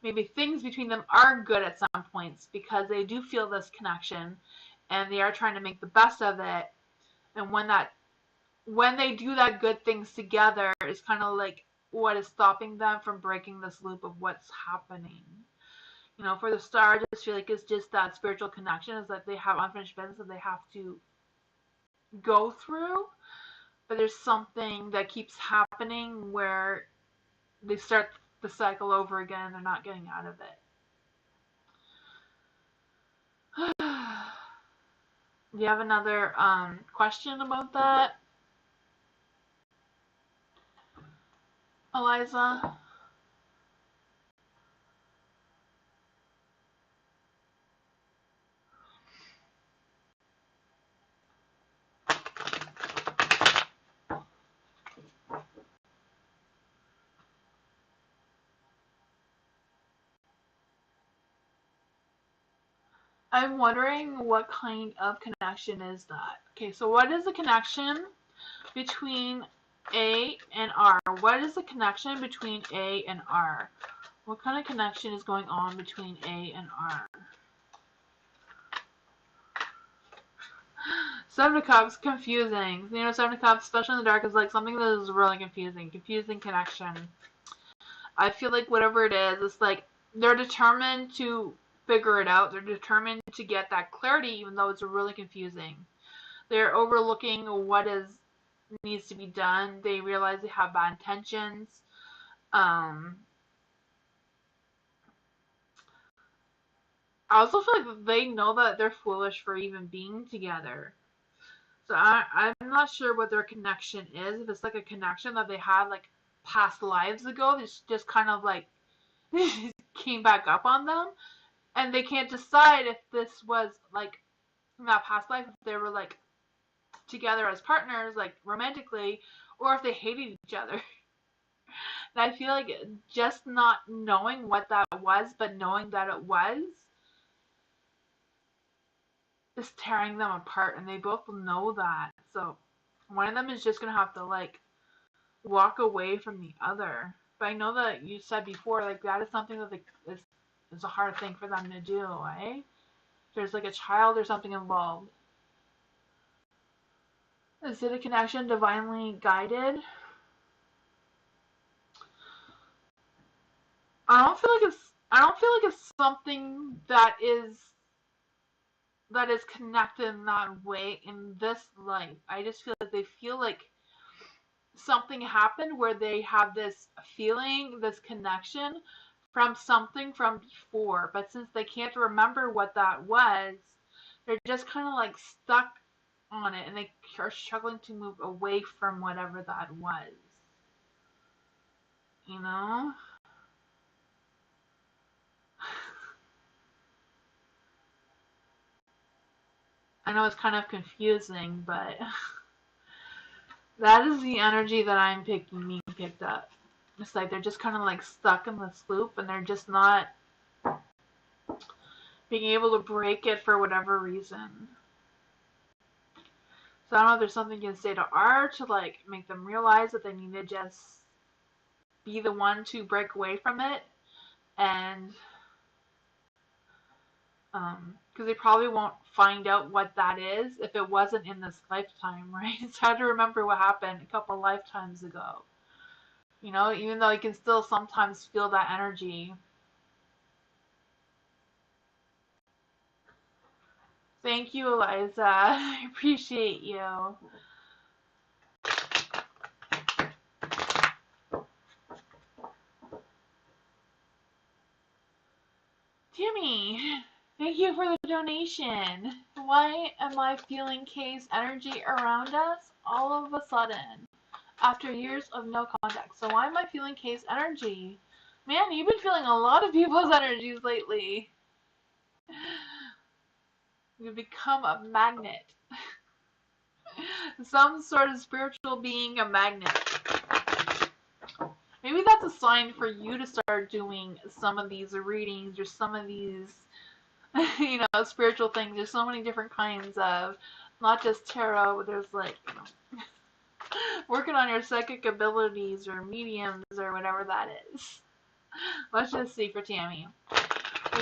Speaker 1: maybe things between them are good at some points because they do feel this connection and they are trying to make the best of it. And when they do that good things together, it's kind of like what is stopping them from breaking this loop of what's happening. You know, for the Star, I just feel like it's just that spiritual connection is that they have unfinished business that they have to go through, but there's something that keeps happening where they start the cycle over again and they're not getting out of it. Do you have another question about that, Eliza? I'm wondering what kind of connection is that? Okay, so what is the connection between A and R? What is the connection between A and R? What kind of connection is going on between A and R? Seven of Cups, confusing. You know, Seven of Cups, especially in the dark, is like something that is really confusing. Confusing connection. I feel like whatever it is, it's like they're determined to figure it out. They're determined to get that clarity, even though it's really confusing. They're overlooking what needs to be done. They realize they have bad intentions. I also feel like they know that they're foolish for even being together. So I'm not sure what their connection is. If it's like a connection that they had like past lives ago, it's just kind of like came back up on them, and they can't decide if this was like in that past life, if they were like together as partners, like romantically, or if they hated each other. And I feel like just not knowing what that was, but knowing that it was, is tearing them apart, and they both know that. So one of them is just gonna have to like walk away from the other. But I know that you said before, like that is something that is a hard thing for them to do, eh? There's like a child or something involved. Is it a connection divinely guided? I don't feel like it's something that is connected in that way in this life. I just feel like they feel like something happened where they have this feeling, this connection from something from before, but since they can't remember what that was, they're just kind of like stuck on it, and they are struggling to move away from whatever that was. You know? I know it's kind of confusing, but that is the energy that I'm being picked up. It's like they're just kind of like stuck in this loop, and they're just not being able to break it for whatever reason. So I don't know if there's something you can say to R to like make them realize that they need to just be the one to break away from it, and because they probably won't find out what that is if it wasn't in this lifetime, right? It's hard to remember what happened a couple lifetimes ago. You know, even though you can still sometimes feel that energy. Thank you, Eliza. I appreciate you. Jimmy, thank you for the donation. Why am I feeling Kay's energy around us all of a sudden? after years of no contact. So why am I feeling Kay's energy? Man, you've been feeling a lot of people's energies lately. You've become a magnet. Some sort of spiritual being, a magnet. Maybe that's a sign for you to start doing some of these readings or some of these, spiritual things. There's so many different kinds of, not just tarot, but there's like, working on your psychic abilities or mediums or whatever that is. Let's just see for Tammy.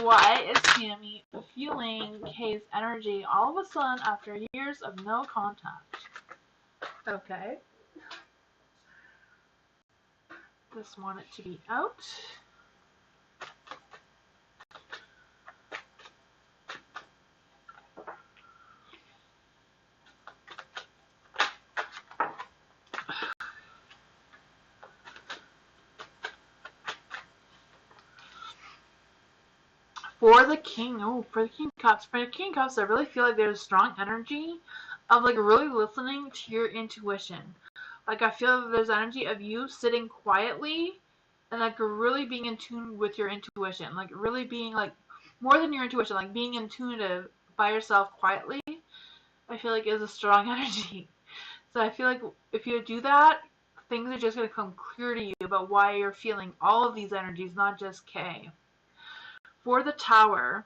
Speaker 1: Why is Tammy feeling Kay's energy all of a sudden after years of no contact? Okay. Just want it to be out. For the King, for the King of Cups. For the King of Cups, I really feel like there's a strong energy of like really listening to your intuition. Like I feel like there's energy of you sitting quietly and like really being in tune with your intuition. Like really being like more than your intuition, like being intuitive by yourself quietly. I feel like is a strong energy. So I feel like if you do that, things are just going to come clear to you about why you're feeling all of these energies, not just Kay. For the Tower,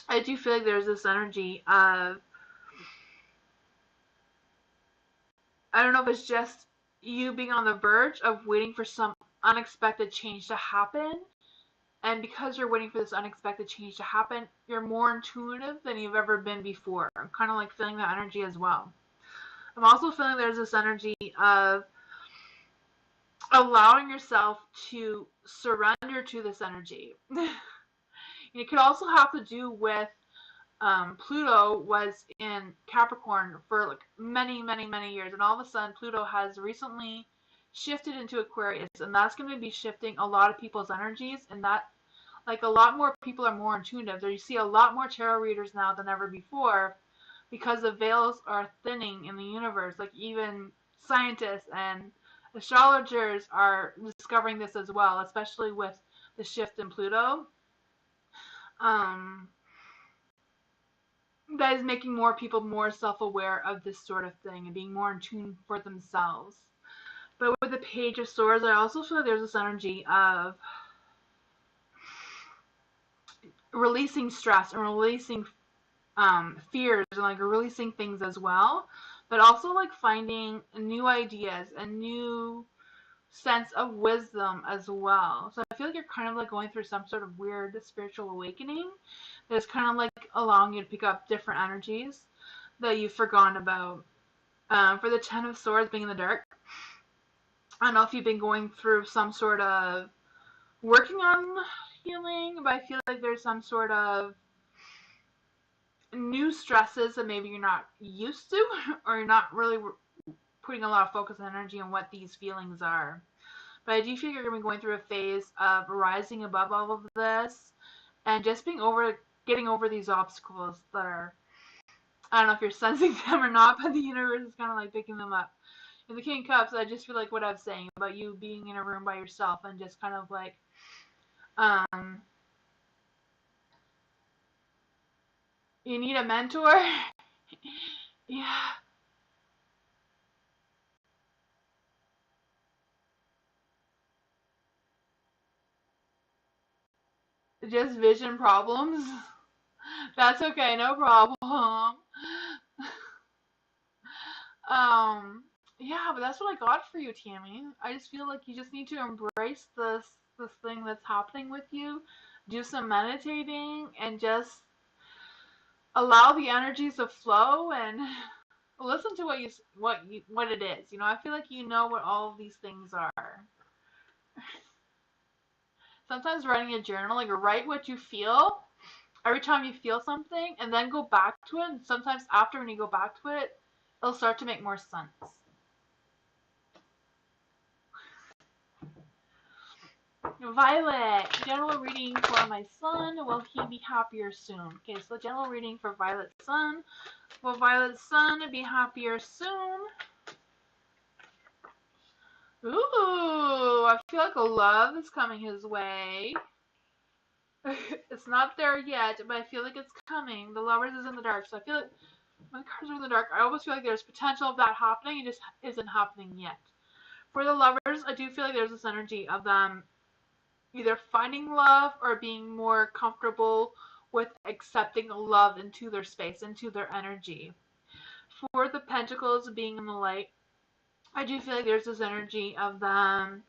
Speaker 1: I do feel like there's this energy of, I don't know if it's just you being on the verge of waiting for some unexpected change to happen. And because you're waiting for this unexpected change to happen, you're more intuitive than you've ever been before. I'm kind of like feeling that energy as well. I'm also feeling there's this energy of allowing yourself to surrender to this energy. It could also have to do with Pluto was in Capricorn for like many, many, many years, and all of a sudden Pluto has recently shifted into Aquarius, and that's going to be shifting a lot of people's energies, and that like a lot more people are more intuitive. You see a lot more tarot readers now than ever before because the veils are thinning in the universe. Like even scientists and astrologers are discovering this as well, especially with the shift in Pluto. That is making more people more self-aware of this sort of thing and being more in tune for themselves. But with the Page of Swords, I also feel like there's this energy of releasing stress and releasing fears and like releasing things as well, but also like finding new ideas and new sense of wisdom as well. So I feel like you're kind of like going through some sort of weird spiritual awakening that's kind of like allowing you to pick up different energies that you've forgotten about. For the Ten of Swords being in the dark, I don't know if you've been going through some sort of working on healing, but I feel like there's some sort of new stresses that maybe you're not used to, or you're not really putting a lot of focus and energy on what these feelings are. But I do feel you're going to be going through a phase of rising above all of this and just getting over these obstacles that are, I don't know if you're sensing them or not, but the universe is kind of like picking them up. In the King of Cups, I just feel like what I was saying about you being in a room by yourself and just kind of like, you need a mentor. Yeah. Just vision problems. That's okay, no problem. Yeah, but that's what I got for you, Tammy. I just feel like you just need to embrace this thing that's happening with you. Do some meditating and just allow the energies to flow and listen to what it is. I feel like you know what all of these things are. Sometimes writing a journal, like write what you feel every time you feel something, and then go back to it. And sometimes after when you go back to it, it'll start to make more sense. Violet, general reading for my son. Will he be happier soon? Okay, so general reading for Violet's son. Will Violet's son be happier soon? Ooh, I feel like a love is coming his way. It's not there yet, but I feel like it's coming. The Lovers is in the dark, so I feel like when the cards are in the dark, I almost feel like there's potential of that happening. It just isn't happening yet. For the Lovers, I do feel like there's this energy of them either finding love or being more comfortable with accepting love into their space, into their energy. For the Pentacles being in the light, I do feel like there's this energy of them,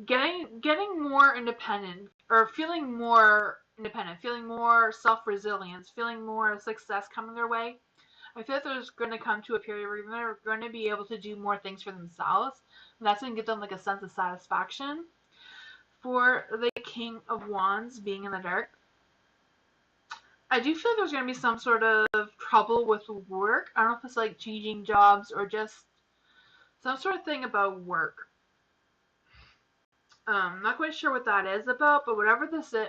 Speaker 1: getting more independent or feeling more independent, feeling more self-resilience, feeling more success coming their way. I feel like there's going to come to a period where they're going to be able to do more things for themselves, and that's going to give them like a sense of satisfaction. For the King of Wands being in the dark, I do feel like there's going to be some sort of trouble with work. I don't know if it's like changing jobs or just some sort of thing about work. Not quite sure what that is about, but whatever this is,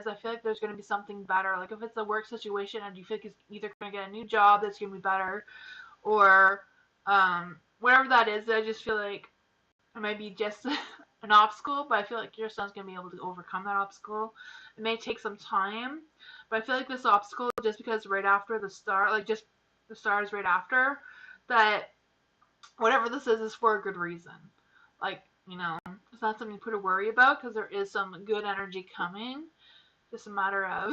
Speaker 1: I feel like there's going to be something better. Like if it's a work situation, I do feel like he's either going to get a new job that's going to be better, or whatever that is. I just feel like it might be just an obstacle, but I feel like your son's going to be able to overcome that obstacle. It may take some time, but I feel like this obstacle, just because right after the star, like just the star is right after, that whatever this is for a good reason. Like, it's not something to worry about because there is some good energy coming. Just a matter of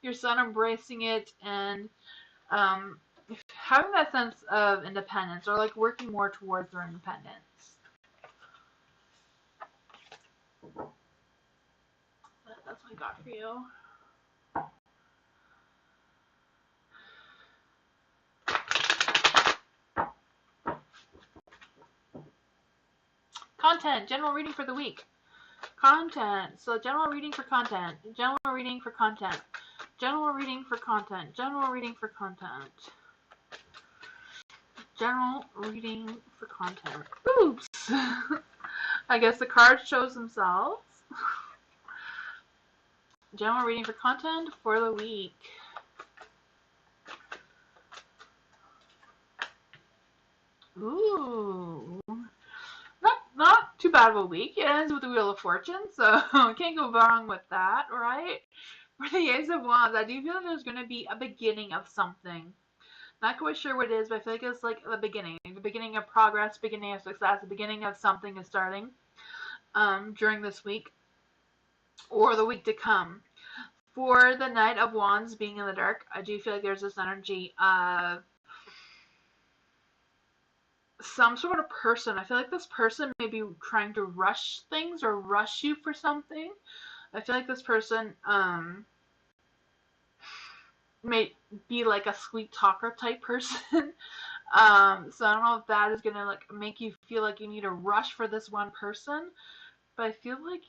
Speaker 1: your son embracing it and having that sense of independence or like working more towards their independence. That's what I got for you. Content, general reading for the week. Content, so general reading for content, general reading for content, general reading for content, general reading for content, general reading for content. Oops! I guess the cards chose themselves. General reading for content for the week. Ooh. Not too bad of a week. It ends with the Wheel of Fortune, so can't go wrong with that, right? For the Ace of Wands, I do feel like there's going to be a beginning of something. Not quite sure what it is, but I feel like it's like the beginning of progress, beginning of success, the beginning of something is starting during this week or the week to come. For the Knight of Wands being in the dark, I do feel like there's this energy of some sort of person. I feel like this person may be trying to rush things or rush you for something. I feel like this person may be like a sweet talker type person. So I don't know if that is gonna like make you feel like you need to rush for this one person. But I feel like,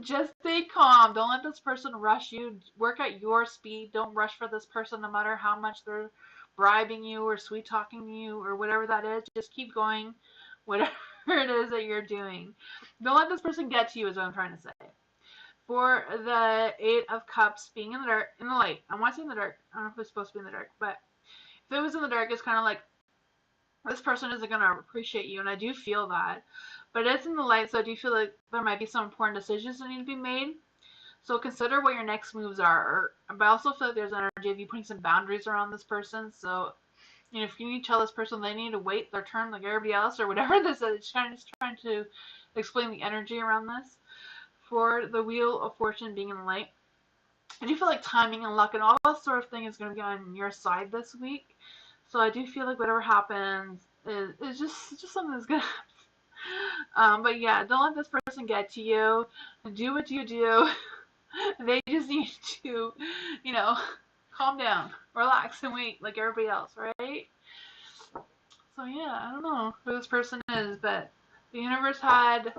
Speaker 1: just stay calm. Don't let this person rush you. Work at your speed. Don't rush for this person no matter how much they're bribing you or sweet talking you or whatever that is. Just keep going, whatever it is that you're doing. Don't let this person get to you is what I'm trying to say. For the Eight of Cups being in the dark, in the light. I want to say in the dark. I don't know if it's supposed to be in the dark, but if it was in the dark, it's kind of like this person isn't going to appreciate you, and I do feel that. But it's in the light, so I do feel like there might be some important decisions that need to be made. So consider what your next moves are. But I also feel like there's energy of you putting some boundaries around this person. So, if you need to tell this person they need to wait their turn like everybody else or whatever this is, it's kind of just trying to explain the energy around this. For the Wheel of Fortune being in the light, I do feel like timing and luck and all that sort of thing is going to be on your side this week. So I do feel like whatever happens is just something that's going to but yeah, don't let this person get to you. Do what you do. They just need to, calm down, relax, and wait like everybody else, right? So yeah, I don't know who this person is, but the universe had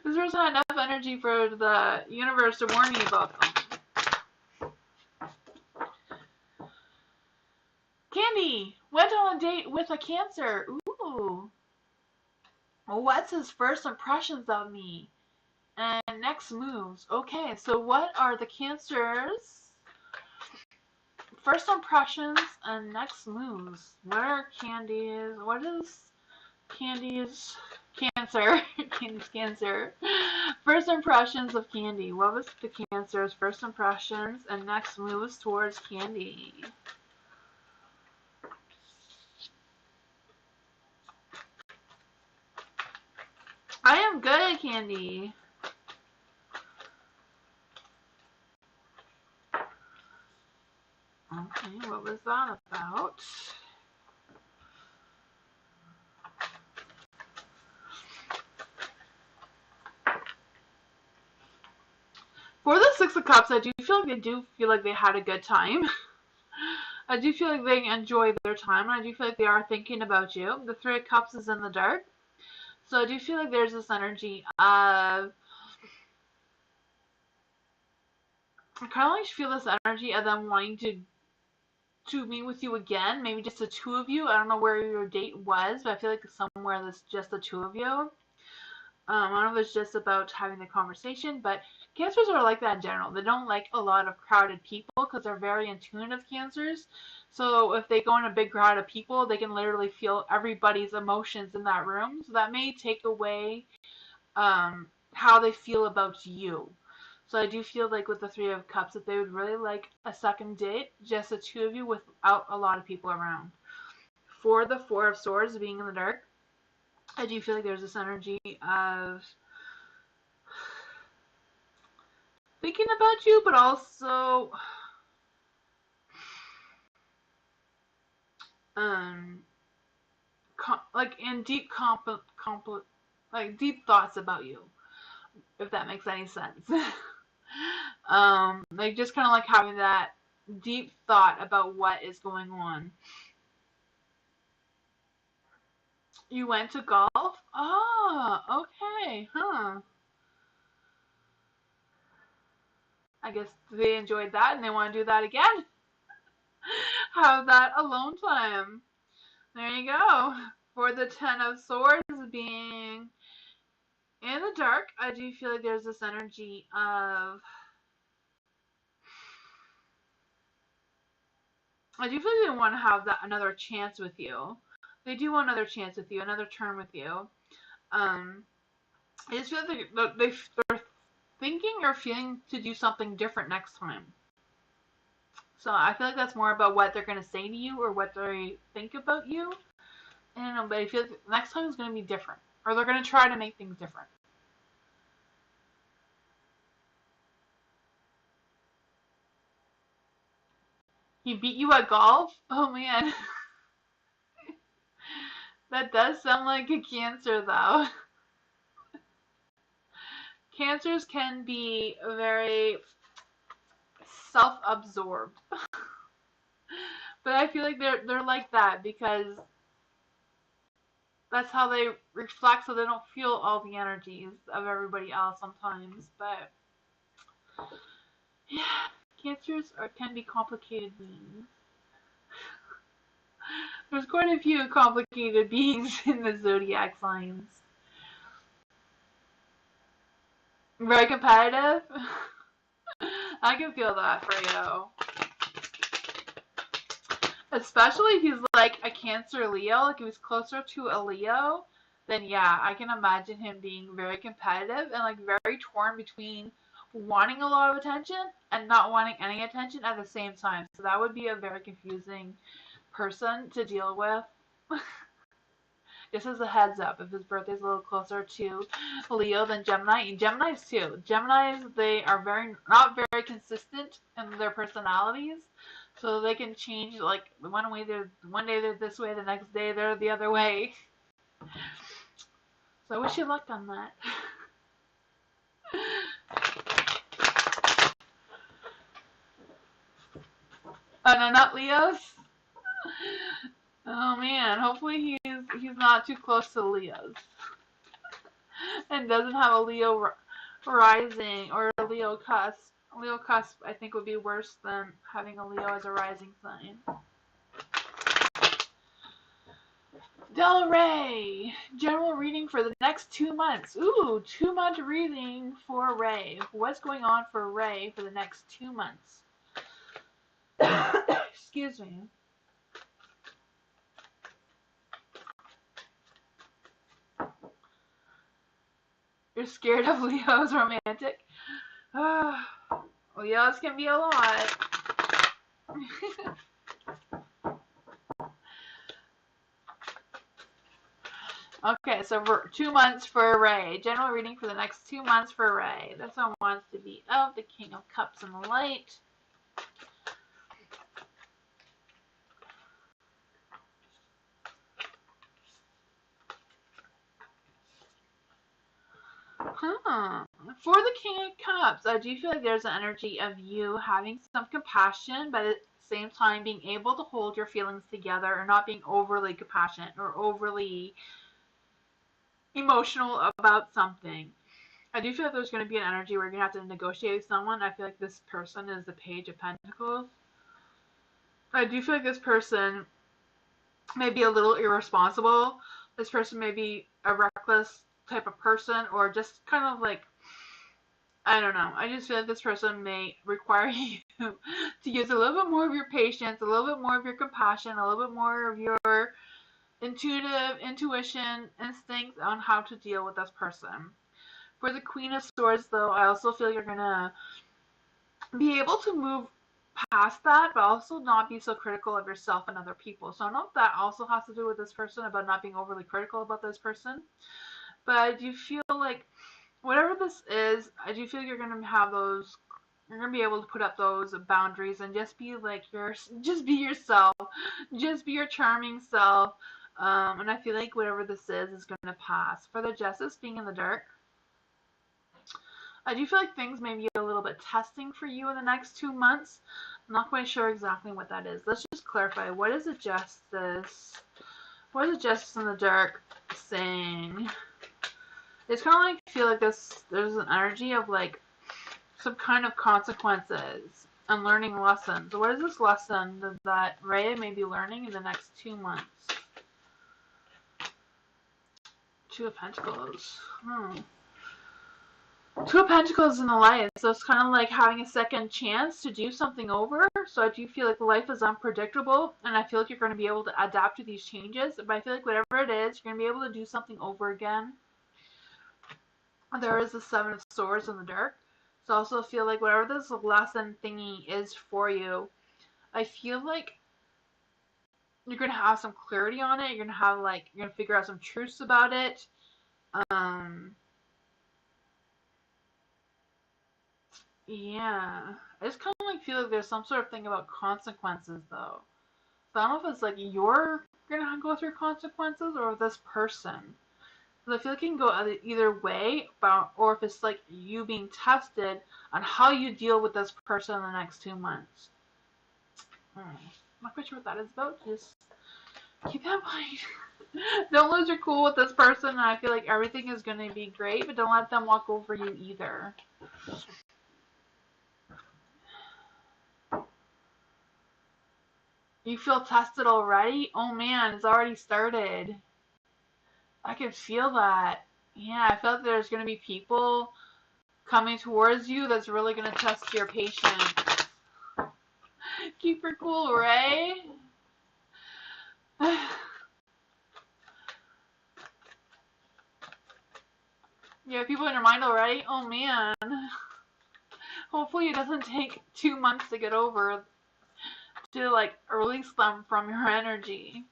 Speaker 1: this person had enough energy for the universe to warn you about them. Candy went on a date with a Cancer. Ooh. What's his first impressions of me? And next moves. Okay, so what are the Cancers' First impressions and next moves. What are Candy's? What is Candy's Cancer? Candy's Cancer. First impressions of Candy. What was the Cancer's first impressions and next moves towards Candy? I am good, Candy. Okay, what was that about? For the Six of Cups, I do feel like they had a good time. I do feel like they enjoy their time, and I do feel like they are thinking about you. The Three of Cups is in the dark. So I do feel like there's this energy of, I kind of like feel this energy of them wanting to meet with you again. Maybe just the two of you. I don't know where your date was, but I feel like somewhere there's just the two of you. I don't know if it's just about having the conversation, but Cancers are like that in general. They don't like a lot of crowded people because they're very intuitive Cancers. So if they go in a big crowd of people, they can literally feel everybody's emotions in that room. So that may take away how they feel about you. So I do feel like with the Three of Cups that they would really like a second date, just the two of you without a lot of people around. For the Four of Swords being in the dark, I do feel like there's this energy of thinking about you, but also like in deep like deep thoughts about you, if that makes any sense. Like just kind of like having that deep thought about what is going on. You went to golf? Oh, okay, huh. I guess they enjoyed that and they want to do that again. Have that alone time. There you go. For the Ten of Swords being in the dark, I do feel like there's this energy of, I do feel like they want to have that another chance with you. They do want another chance with you, another turn with you. I just feel like they're thinking or feeling to do something different next time. So I feel like that's more about what they're going to say to you or what they think about you. I don't know, but I feel like next time is going to be different. Or they're going to try to make things different. He beat you at golf? Oh man. That does sound like a Cancer though. Cancers can be very self-absorbed. But I feel like they're like that because that's how they reflect, so they don't feel all the energies of everybody else sometimes. But yeah, Cancers can be complicated beings. There's quite a few complicated beings in the zodiac signs. Very competitive. I can feel that for you. Especially if he's like a Cancer Leo, like if he's closer to a Leo, then yeah, I can imagine him being very competitive and like very torn between wanting a lot of attention and not wanting any attention at the same time. So that would be a very confusing person to deal with. Just as a heads up, if his birthday's a little closer to Leo than Gemini, and Geminis too. Geminis, they are not very consistent in their personalities, so they can change. Like one day they're this way, the next day they're the other way. So I wish you luck on that. Oh no, not Leos. Oh man, hopefully he's not too close to Leos, and doesn't have a Leo rising or a Leo cusp. Leo cusp, I think, would be worse than having a Leo as a rising sign. Del Rey, general reading for the next 2 months. Ooh, 2-month reading for Ray. What's going on for Ray for the next 2 months? Excuse me. You're scared of Leo's romantic? Leo's can be a lot. Okay, so for 2 months for Ray. General reading for the next 2 months for Ray. This one wants to be of the King of Cups and the Light. For the King of Cups, I do feel like there's an energy of you having some compassion, but at the same time being able to hold your feelings together and not being overly compassionate or overly emotional about something. I do feel like there's going to be an energy where you're going to have to negotiate with someone. I feel like this person is the Page of Pentacles. I do feel like this person may be a little irresponsible. This person may be a reckless type of person, or just kind of like, I don't know. I just feel like this person may require you to use a little bit more of your patience, a little bit more of your compassion, a little bit more of your intuition, instincts on how to deal with this person. For the Queen of Swords, though, I also feel you're going to be able to move past that, but also not be so critical of yourself and other people. So I don't know if that also has to do with this person, about not being overly critical about this person. But I do feel like whatever this is, I do feel you're going to have those, you're going to be able to put up those boundaries and just be like just be yourself. Just be your charming self. And I feel like whatever this is going to pass. For the Justice being in the dark, I do feel like things may be a little bit testing for you in the next 2 months. I'm not quite sure exactly what that is. Let's just clarify. What is the Justice? What is the Justice in the dark saying? It's kind of like, I feel like there's an energy of like some kind of consequences and learning lessons. What is this lesson that Ray may be learning in the next 2 months? Two of Pentacles. Two of Pentacles in the light, so it's kind of like having a second chance to do something over. So I do feel like life is unpredictable, and I feel like you're going to be able to adapt to these changes. But I feel like whatever it is, you're going to be able to do something over again. There is the Seven of Swords in the dark. So I also feel like whatever this lesson thingy is for you, I feel like you're going to have some clarity on it. You're going to have like, you're going to figure out some truths about it. Yeah, I just kind of like feel like there's some sort of thing about consequences though. So I don't know if it's like you're gonna go through consequences or this person. Because I feel like it can go either way, or if it's like you being tested on how you deal with this person in the next 2 months. I'm not quite sure what that is about. Just keep that in mind. Don't lose your cool with this person, and I feel like everything is gonna be great, but don't let them walk over you either. You feel tested already? Oh man, it's already started. I can feel that. Yeah, I feel like there's going to be people coming towards you that's really going to test your patience. Keep her cool, Ray. You have people in your mind already? Oh man. Hopefully it doesn't take 2 months to get over, to like release them from your energy.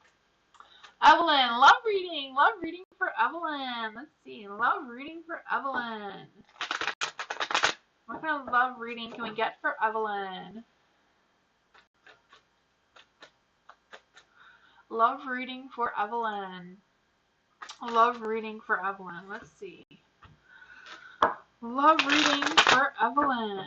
Speaker 1: Evelyn, love reading for Evelyn. Let's see, love reading for Evelyn. What kind of love reading can we get for Evelyn? Love reading for Evelyn. Love reading for Evelyn. Let's see. Love reading for Evelyn.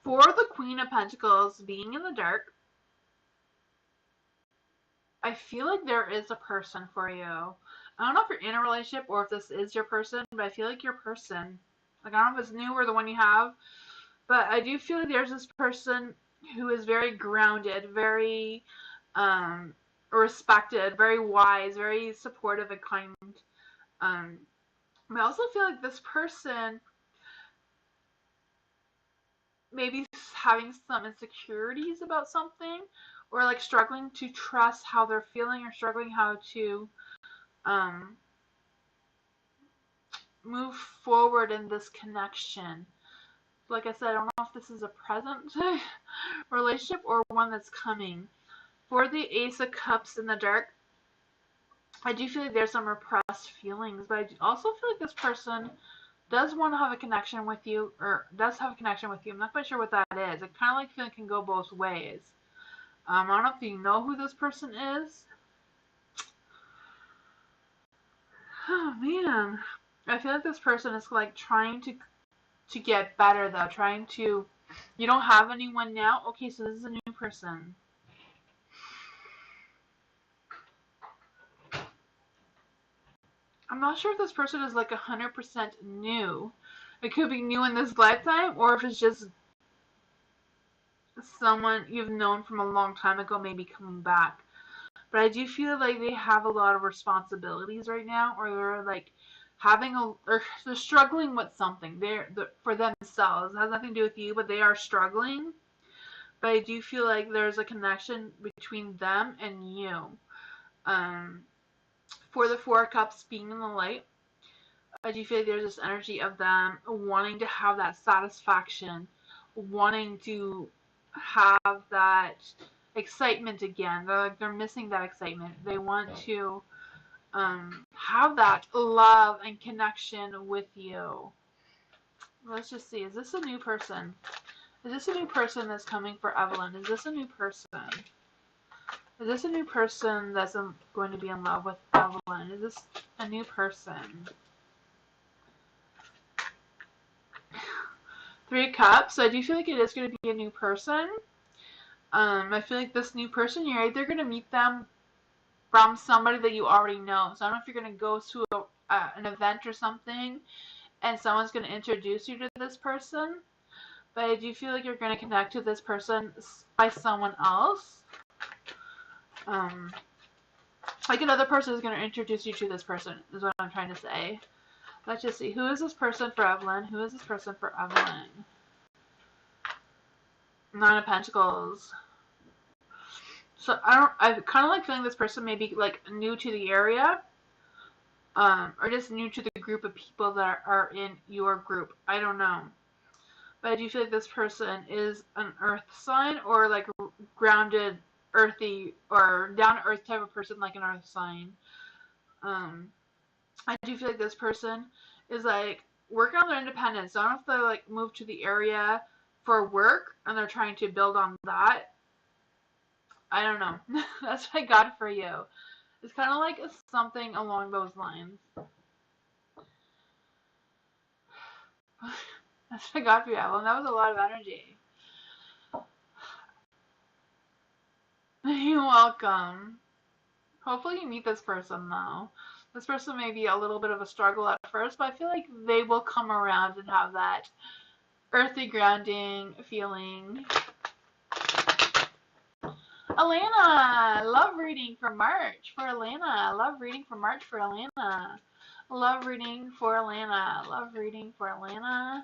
Speaker 1: For the Queen of Pentacles being in the dark, I feel like there is a person for you. I don't know if you're in a relationship or if this is your person, but I feel like your person. Like, I don't know if it's new or the one you have, but I do feel like there's this person who is very grounded, very respected, very wise, very supportive and kind. I also feel like this person maybe having some insecurities about something, or like struggling to trust how they're feeling, or struggling how to move forward in this connection. Like I said, I don't know if this is a present relationship or one that's coming. For the Ace of Cups in the dark, I do feel like there's some repressed feelings, but I also feel like this person does want to have a connection with you, or does have a connection with you. I'm not quite sure what that is. I kind of like feel it can go both ways. I don't know if you know who this person is. Oh man, I feel like this person is like trying to get better though, trying to. You don't have anyone now. Okay, so this is a new person. I'm not sure if this person is like 100% new. It could be new in this lifetime, or if it's just someone you've known from a long time ago, maybe coming back. But I do feel like they have a lot of responsibilities right now, or they're like or they're struggling with something. They're for themselves. It has nothing to do with you, but they are struggling. But I do feel like there's a connection between them and you. Um, for the Four of Cups being in the light, I do feel like there's this energy of them wanting to have that satisfaction, wanting to have that excitement again. They're missing that excitement. They want to have that love and connection with you. Let's just see. Is this a new person? Is this a new person that's coming for Evelyn? Is this a new person? Is this a new person that's going to be in love with Evelyn? Is this a new person? Three of Cups. So I do feel like it is going to be a new person. I feel like this new person, you're either going to meet them from somebody that you already know. So I don't know if you're going to go to an event or something, and someone's going to introduce you to this person. But I do feel like you're going to connect to this person by someone else. Like another person is going to introduce you to this person, is what I'm trying to say. Let's just see. Who is this person for Evelyn? Who is this person for Evelyn? Nine of Pentacles. So I kind of like feeling this person may be like new to the area, or just new to the group of people that are in your group. I don't know. But I do feel like this person is an earth sign, or like grounded, earthy, or down to earth type of person, like an earth sign. I do feel like this person is like working on their independence. I don't know if they like moved to the area for work and they're trying to build on that. I don't know. That's what I got for you. It's kind of like something along those lines. That's what I got for you, Evelyn. That was a lot of energy. You're welcome. Hopefully you meet this person though. This person may be a little bit of a struggle at first, but I feel like they will come around and have that earthy grounding feeling. Alana, love reading for March for Alana. Love reading for March for Alana. Love reading for Alana. Love reading for Alana.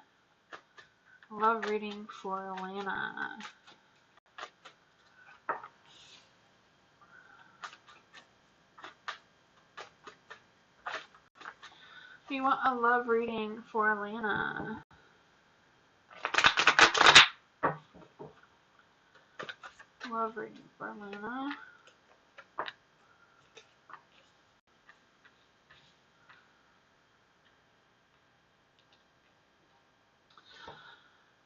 Speaker 1: Love reading for Alana. You want a love reading for Alana. Love reading for Alana.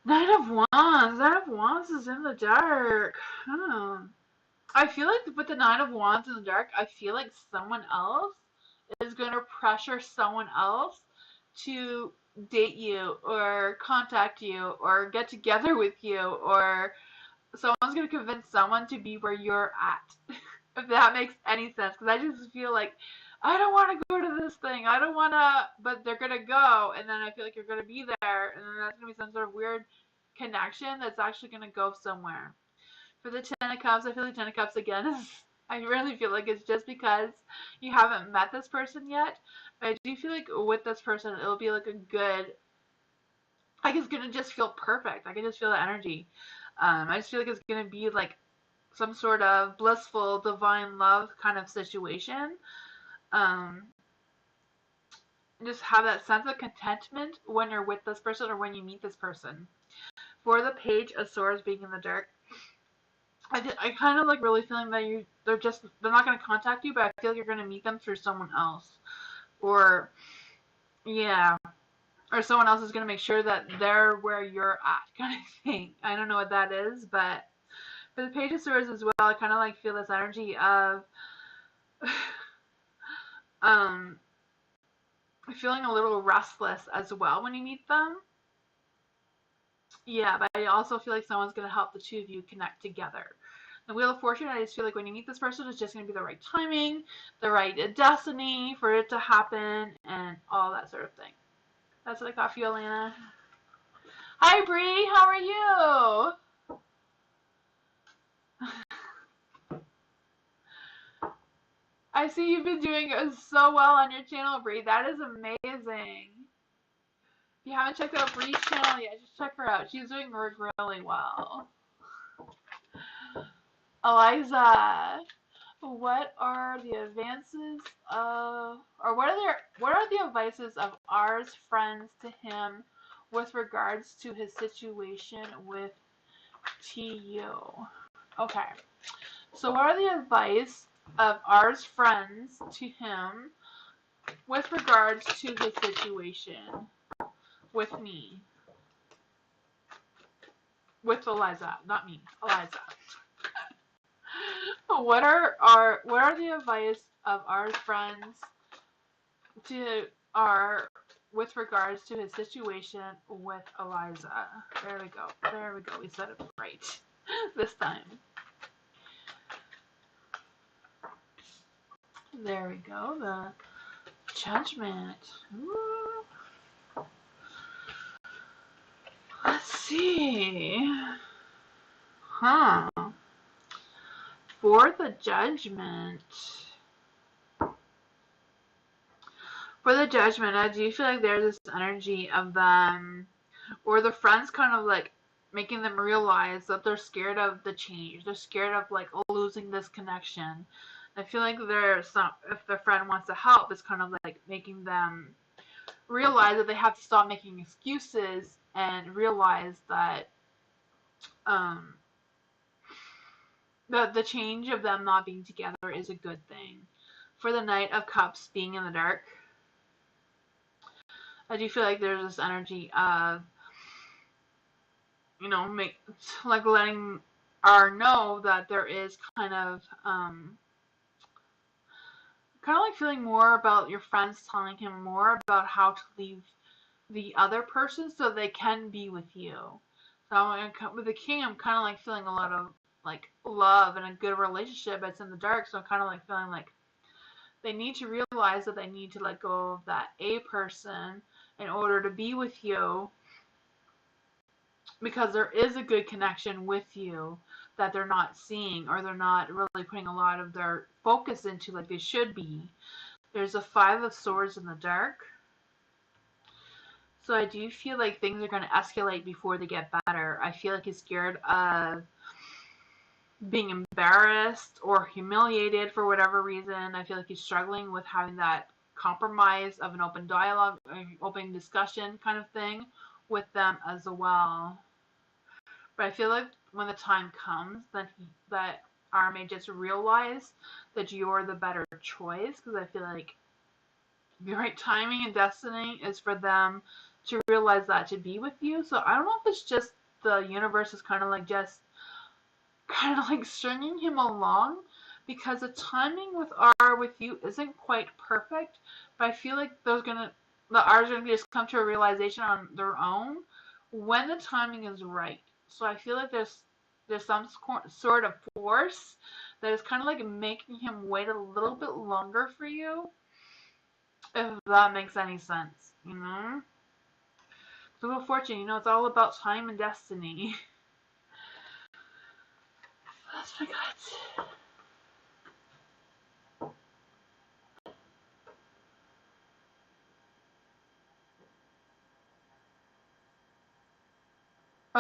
Speaker 1: Knight of Wands. Knight of Wands is in the dark. I feel like with the Knight of Wands in the dark, I feel like someone else is going to pressure someone else to date you or contact you or get together with you, or someone's going to convince someone to be where you're at. If that makes any sense. Because I just feel like, I don't want to go to this thing. I don't want to, but they're going to go. And then I feel like you're going to be there. And then that's going to be some sort of weird connection that's actually going to go somewhere. For the Ten of Cups, I feel like Ten of Cups again is I really feel like it's just because you haven't met this person yet. But I do feel like with this person, it'll be like a good, like it's gonna just feel perfect. I can just feel the energy. I just feel like it's gonna be like some sort of blissful, divine love kind of situation. Um, just have that sense of contentment when you're with this person or when you meet this person. For the Page of Swords being in the dark, I kind of like really feeling that they're not gonna contact you, but I feel like you're gonna meet them through someone else, or yeah, or someone else is gonna make sure that they're where you're at, kind of thing. I don't know what that is, but for the Page of Swords as well, I kind of like feel this energy of um feeling a little restless as well when you meet them. Yeah, but I also feel like someone's gonna help the two of you connect together. The Wheel of Fortune, I just feel like when you meet this person, it's just going to be the right timing, the right destiny for it to happen, and all that sort of thing. That's what I got for you, Alana. Hi, Bree. How are you? I see you've been doing so well on your channel, Bree. That is amazing. If you haven't checked out Bree's channel yet, just check her out. She's doing really well. Eliza, what are the advances of, or what are the advices of ours friends to him with regards to his situation with TU? Okay, so what are the advice of ours friends to him with regards to his situation with me? With Eliza, not me, Eliza. What are the advice of our friends to our with regards to his situation with Eliza? There we go. There we go. We said it right this time. There we go. The Judgment. Ooh. Let's see. Huh. For the Judgment. For the Judgment, I do feel like there's this energy of them, or the friends kind of like making them realize that they're scared of the change. They're scared of like losing this connection. I feel like if their friend wants to help, it's kind of like making them realize that they have to stop making excuses and realize that the change of them not being together is a good thing. For the Knight of Cups being in the dark, I do feel like there's this energy of, like letting R know that there is kind of like feeling more about your friends telling him more about how to leave the other person so they can be with you. So with the King, I'm kind of like feeling a lot of like love and a good relationship. It's in the dark, so I'm kind of like feeling like they need to realize that they need to let go of that A person in order to be with you, because there is a good connection with you that they're not seeing, or they're not really putting a lot of their focus into like they should be. There's a Five of Swords in the dark. So I do feel like things are going to escalate before they get better. I feel like he's scared of being embarrassed or humiliated for whatever reason. I feel like he's struggling with having that compromise of an open dialogue, open discussion kind of thing with them as well. But I feel like when the time comes, that R may just realize that you're the better choice, because I feel like the right timing and destiny is for them to realize that, to be with you. So I don't know if it's just the universe is kind of like stringing him along, because the timing with R with you isn't quite perfect. But I feel like the R's gonna just come to a realization on their own when the timing is right. So I feel like there's some sort of force that is kind of like making him wait a little bit longer for you, if that makes any sense, Wheel of Fortune, it's all about time and destiny. That's what I got.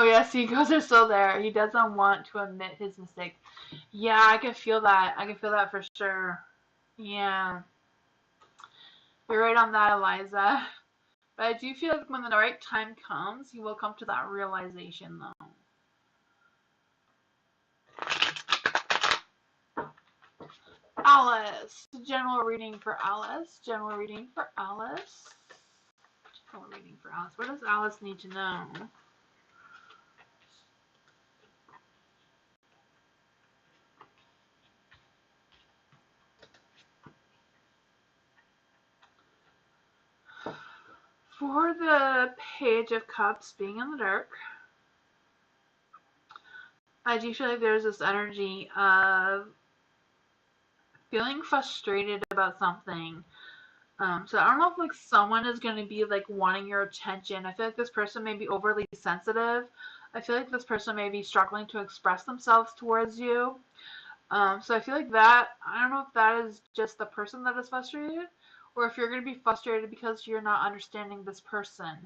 Speaker 1: Oh yes, egos are still there. He doesn't want to admit his mistake. Yeah, I can feel that. I can feel that for sure. Yeah. You're right on that, Eliza. But I do feel like when the right time comes, you will come to that realization, though. Alice. General reading for Alice. General reading for Alice. General reading for Alice. What does Alice need to know? For the Page of Cups being in the dark, I do feel like there's this energy of feeling frustrated about something. So I don't know if like someone is going to be like wanting your attention. I feel like this person may be overly sensitive. I feel like this person may be struggling to express themselves towards you. So I feel like that, I don't know if that is just the person that is frustrated, or if you're going to be frustrated because you're not understanding this person.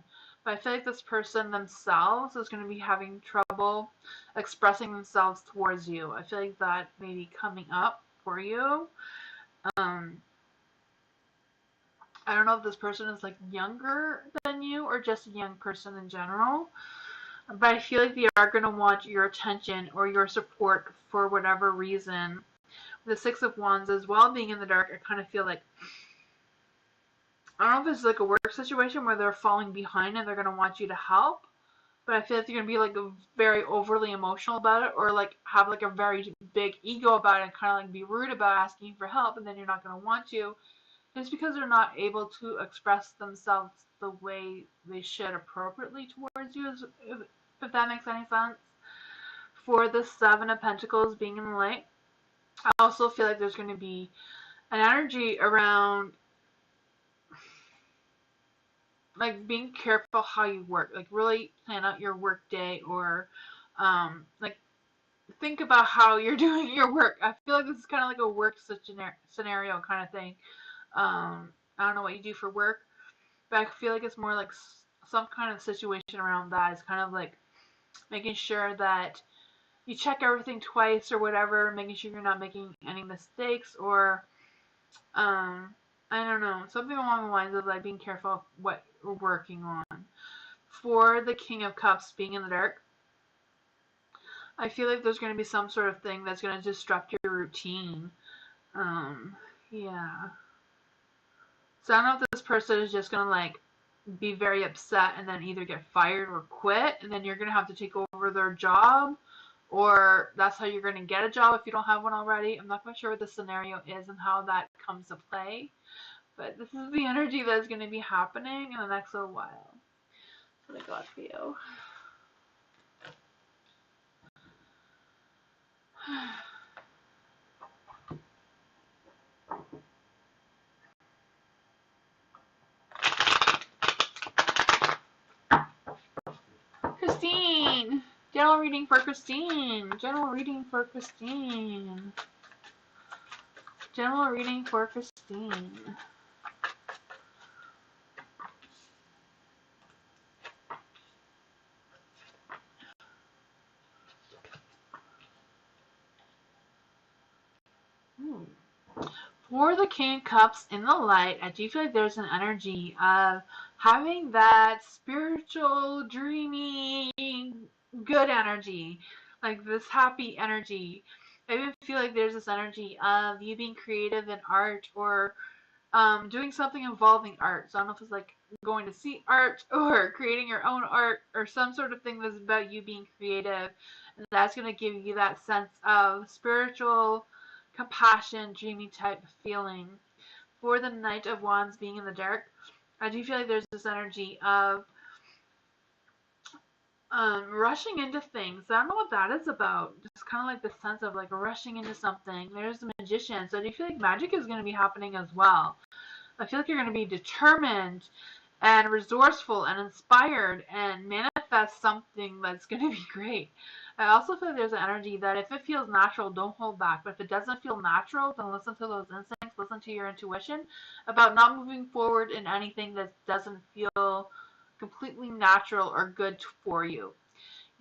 Speaker 1: But I feel like this person themselves is going to be having trouble expressing themselves towards you. I feel like that may be coming up for you. I don't know if this person is like younger than you or just a young person in general, but I feel like they are going to want your attention or your support for whatever reason. The Six of Wands as well being in the dark, I kind of feel like, I don't know if it's like a work situation where they're falling behind and they're going to want you to help, but I feel like they're going to be like very overly emotional about it, or like have like a very big ego about it and kind of like be rude about asking for help, and then you're not going to want to, just because they're not able to express themselves the way they should appropriately towards you, if that makes any sense. For the Seven of Pentacles being in the light, I also feel like there's going to be an energy around like being careful how you work, like really plan out your work day, or like think about how you're doing your work. I feel like this is kind of like a work scenario kind of thing. I don't know what you do for work, but I feel like it's more like some kind of situation around that. It's kind of like making sure that you check everything twice or whatever, making sure you're not making any mistakes, or I don't know, something along the lines of like being careful of what we're working on. For the King of Cups being in the dark, I feel like there's going to be some sort of thing that's going to disrupt your routine. Yeah. So I don't know if this person is just going to like be very upset and then either get fired or quit, and then you're going to have to take over their job, or that's how you're going to get a job if you don't have one already. I'm not quite sure what the scenario is and how that comes to play, but this is the energy that's going to be happening in the next little while. That's what I got for you. Christine! General reading for Christine. General reading for Christine. General reading for Christine. For the King of Cups in the light, I do feel like there's an energy of having that spiritual, dreamy, good energy, like this happy energy. I even feel like there's this energy of you being creative in art, or doing something involving art. So I don't know if it's like going to see art or creating your own art or some sort of thing that's about you being creative. And that's going to give you that sense of spiritual compassion, dreamy type feeling. For the Knight of Wands being in the dark, I do feel like there's this energy of rushing into things. I don't know what that is about. Just kind of like the sense of like rushing into something. There's the Magician. So I do feel like magic is going to be happening as well. I feel like you're going to be determined and resourceful and inspired and manifest something that's going to be great. I also feel like there's an energy that if it feels natural, don't hold back. But if it doesn't feel natural, then listen to those instincts, listen to your intuition about not moving forward in anything that doesn't feel completely natural or good for you.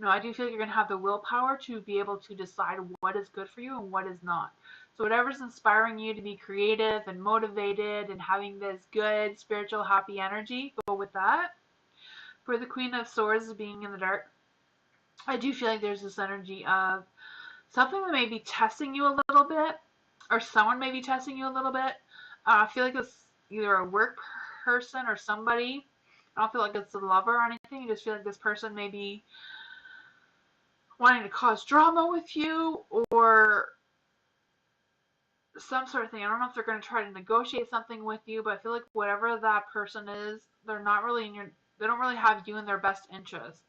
Speaker 1: No, I do feel like you're going to have the willpower to be able to decide what is good for you and what is not. So whatever's inspiring you to be creative and motivated and having this good, spiritual, happy energy, go with that. For the Queen of Swords being in the dark, I do feel like there's this energy of something that may be testing you a little bit, or someone may be testing you a little bit. I feel like it's either a work person or somebody. I don't feel like it's a lover or anything. I just feel like this person may be wanting to cause drama with you or some sort of thing. I don't know if they're going to try to negotiate something with you, but I feel like whatever that person is, they're not really in your, they don't really have you in their best interest.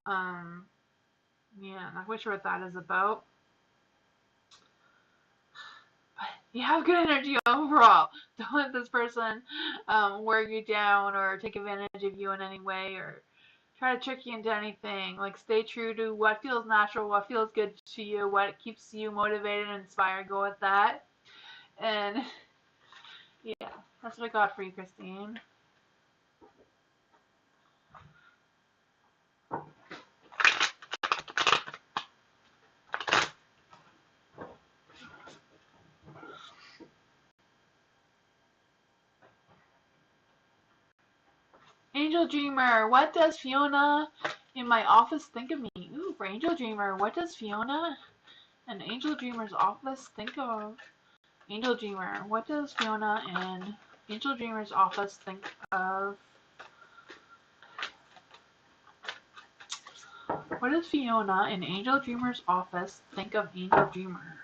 Speaker 1: Yeah, not quite sure what that is about. But you have good energy overall. Don't let this person wear you down or take advantage of you in any way or try to trick you into anything. Like, stay true to what feels natural, what feels good to you, what keeps you motivated and inspired. Go with that. And yeah, that's what I got for you, Christine. Angel Dreamer, what does Fiona in my office think of me? Ooh, for Angel Dreamer, what does Fiona in Angel Dreamer's office think of Angel Dreamer? What does Fiona in Angel Dreamer's office think of? What does Fiona in Angel Dreamer's office think of Angel Dreamer?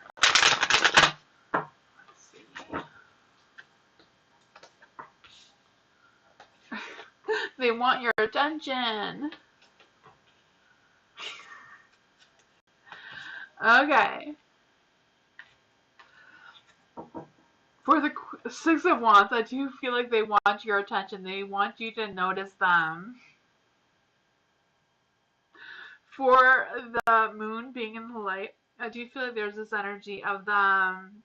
Speaker 1: Let's see. They want your attention. Okay. For the Six of Wands, I do feel like they want your attention. They want you to notice them. For the moon being in the light, I do feel like there's this energy of them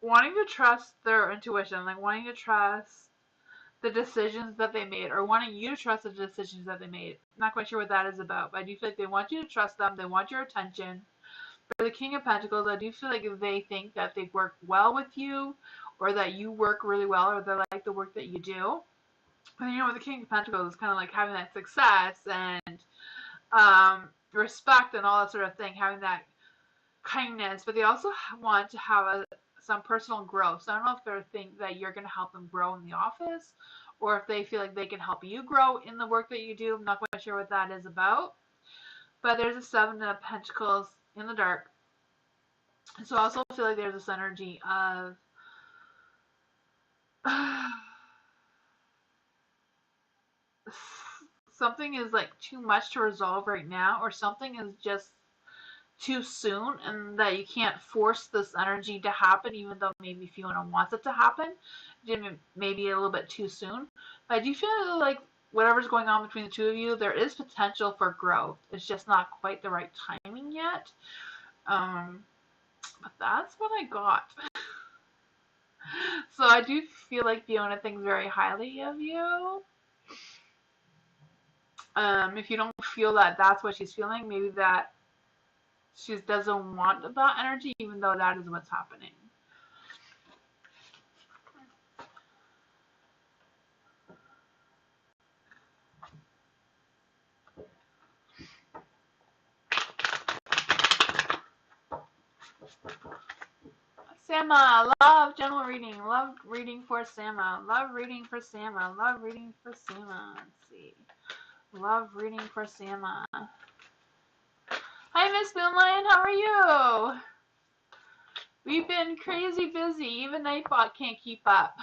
Speaker 1: wanting to trust their intuition, like wanting to trust the decisions that they made, or wanting you to trust the decisions that they made. I'm not quite sure what that is about, but I do feel like they want you to trust them. They want your attention. For the King of Pentacles, I do feel like they think that they work well with you, or that you work really well, or they like the work that you do. And you know, with the King of Pentacles, it's kind of like having that success and respect and all that sort of thing, having that kindness, but they also want to have some personal growth. So I don't know if they think that you're going to help them grow in the office, or if they feel like they can help you grow in the work that you do. I'm not quite sure what that is about. But there's a Seven of Pentacles in the dark. So I also feel like there's this energy of something is like too much to resolve right now, or something is just too soon, and that you can't force this energy to happen, even though maybe Fiona wants it to happen. Maybe a little bit too soon. But I do feel like whatever's going on between the two of you, there is potential for growth. It's just not quite the right timing yet. But that's what I got. So I do feel like Fiona thinks very highly of you. If you don't feel that that's what she's feeling, maybe that she doesn't want that energy, even though that is what's happening. Sama, love general reading. Love reading for Sama. Love reading for Sama. Love reading for Sama. Let's see. Love reading for Sama. Hi, Miss Moonlight. How are you? We've been crazy busy. Even Nightbot can't keep up.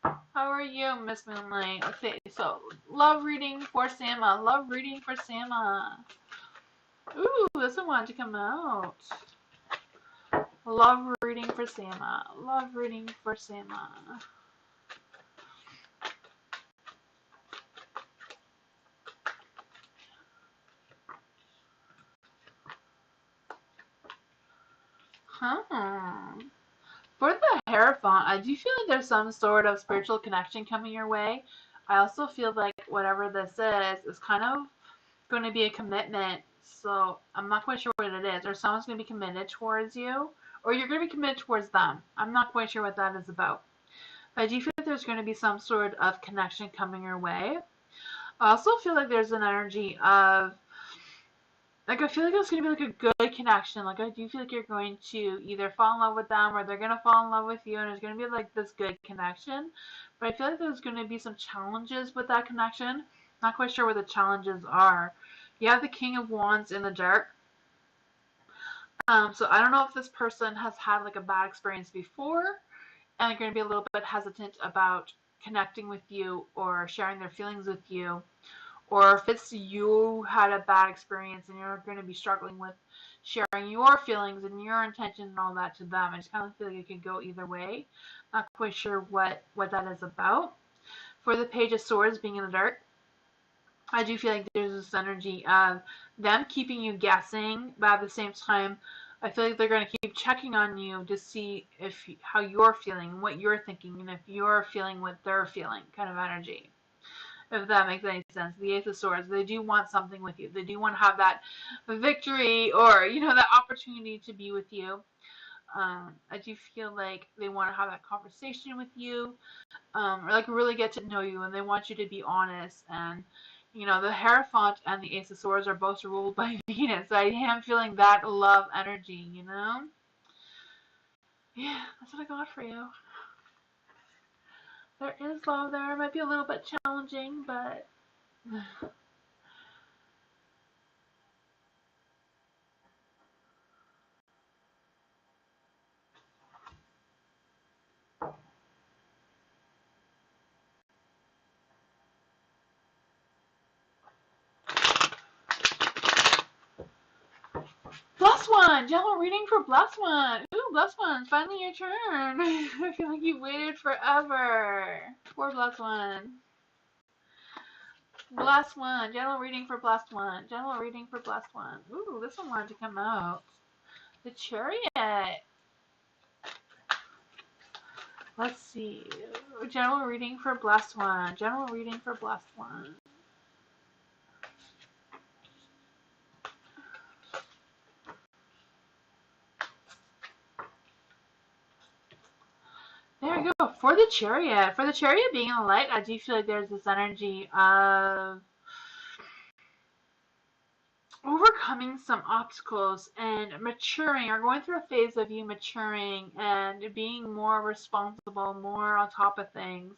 Speaker 1: How are you, Miss Moonlight? Let's see. So, love reading for Sama. Love reading for Sama. Ooh, this one wanted to come out. Love reading for Sama. Love reading for Sama. Huh. For the Hierophant, I do feel like there's some sort of spiritual connection coming your way. I also feel like whatever this is kind of going to be a commitment. So I'm not quite sure what it is. Or someone's going to be committed towards you, or you're going to be committed towards them. I'm not quite sure what that is about. But I do feel like there's going to be some sort of connection coming your way. I also feel like there's an energy of, like, I feel like it's going to be like a good connection. Like, I do feel like you're going to either fall in love with them or they're going to fall in love with you, and there's going to be like this good connection. But I feel like there's going to be some challenges with that connection. Not quite sure what the challenges are. You have the King of Wands in the dark. So I don't know if this person has had like a bad experience before, and they're going to be a little bit hesitant about connecting with you or sharing their feelings with you. Or if it's you had a bad experience and you're going to be struggling with sharing your feelings and your intentions and all that to them. I just kind of feel like it could go either way. Not quite sure what that is about. For the Page of Swords being in the dark, I do feel like there's this energy of them keeping you guessing, but at the same time, I feel like they're going to keep checking on you to see if how you're feeling, what you're thinking, and if you're feeling what they're feeling, kind of energy. If that makes any sense. The Ace of Swords, they do want something with you. They do want to have that victory or, that opportunity to be with you. I do feel like they want to have that conversation with you, or like really get to know you, and they want you to be honest. And the Hierophant and the Ace of Swords are both ruled by Venus. So I am feeling that love energy. Yeah, that's what I got for you. There is love there. It might be a little bit challenging, but Blessed One! General reading for Blessed One! Ooh, Blessed One, finally your turn! I feel like you waited forever. Poor Blessed One. Blessed One, general reading for Blessed One. General reading for Blessed One. Ooh, this one wanted to come out. The Chariot. Let's see. General reading for Blessed One. General reading for Blessed One. There we go. For the Chariot. For the Chariot being in the light, I do feel like there's this energy of overcoming some obstacles and maturing, or going through a phase of you maturing and being more responsible, more on top of things.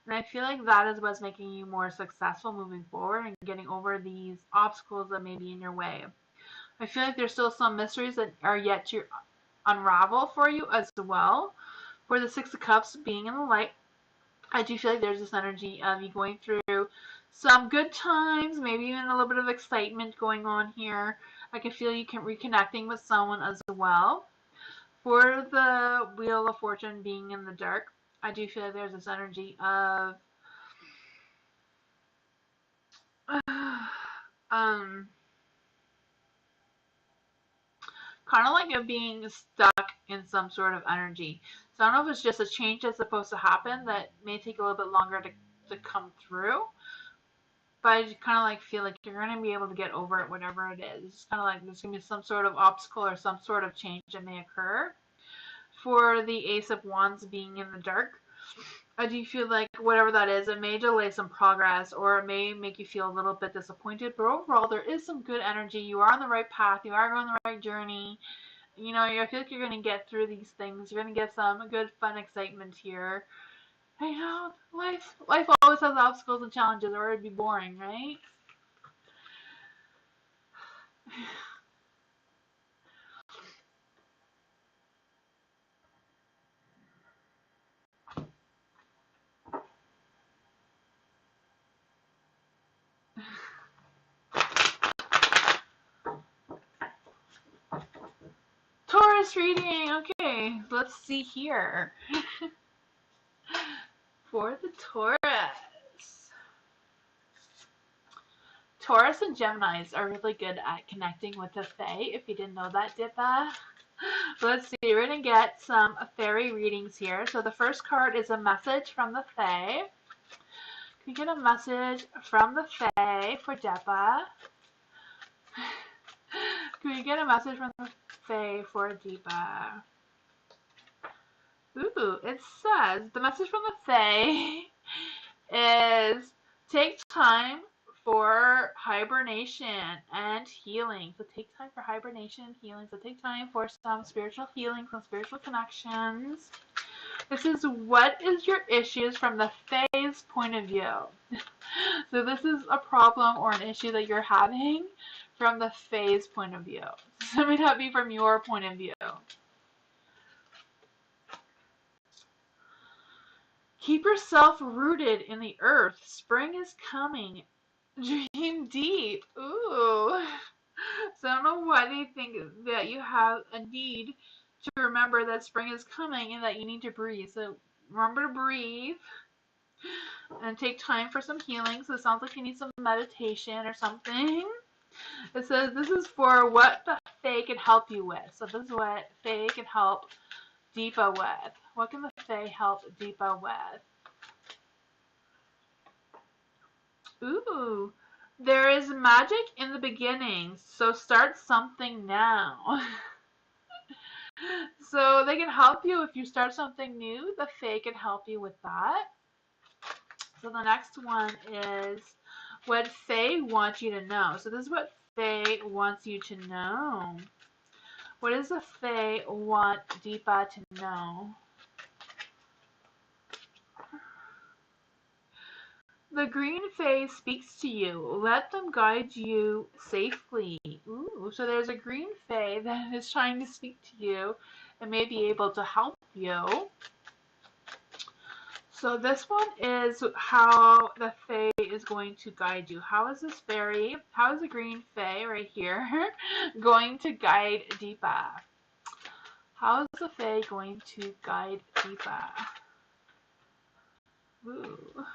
Speaker 1: And I feel like that is what's making you more successful moving forward and getting over these obstacles that may be in your way. I feel like there's still some mysteries that are yet to unravel for you as well. For the Six of Cups being in the light, I do feel like there's this energy of you going through some good times, maybe even a little bit of excitement going on here. I can feel you reconnecting with someone as well. For the Wheel of Fortune being in the dark, I do feel like there's this energy of kind of like of being stuck in some sort of energy. So I don't know if it's just a change that's supposed to happen that may take a little bit longer to come through. But I just kind of like feel like you're going to be able to get over it, whatever it is. It's kind of like there's going to be some sort of obstacle or some sort of change that may occur. For the Ace of Wands being in the dark, I do feel like whatever that is, it may delay some progress or it may make you feel a little bit disappointed. But overall, there is some good energy. You are on the right path. You are going the right journey. I feel like you're going to get through these things. You're going to get some good, fun excitement here. I know, life always has obstacles and challenges, or it'd be boring, right? Taurus reading. Okay, let's see here. For the Taurus. Taurus and Geminis are really good at connecting with the Fae. If you didn't know that, did that? Let's see, we're going to get some fairy readings here. So the first card is a message from the Fae. Can we get a message from the Fae for Deepa? Can we get a message from the Fae for Deepa? Ooh, it says, the message from the Fae is take time for hibernation and healing. So take time for hibernation and healing. So take time for some spiritual healing, some spiritual connections. This is what is your issues from the Fae's point of view. So this is a problem or an issue that you're having from the Fae's point of view. So it may not be from your point of view. Keep yourself rooted in the earth. Spring is coming. Dream deep. Ooh. So I don't know why they think that you have a need to remember that spring is coming and that you need to breathe. So remember to breathe and take time for some healing. So it sounds like you need some meditation or something. It says this is for what the Fae can help you with. So this is what Fae can help Deepa with. What can the Fae help Deepa with? Ooh, there is magic in the beginning, so start something now. So they can help you if you start something new. The Fae can help you with that. So the next one is what Fae wants you to know. So this is what Fae wants you to know. What does the Fae want Deepa to know? The green Fae speaks to you. Let them guide you safely. Ooh, so there's a green Fae that is trying to speak to you and may be able to help you. So this one is how the Fae is going to guide you. How is this fairy, how is the green Fae right here going to guide Deepa? How is the Fae going to guide Deepa? Ooh.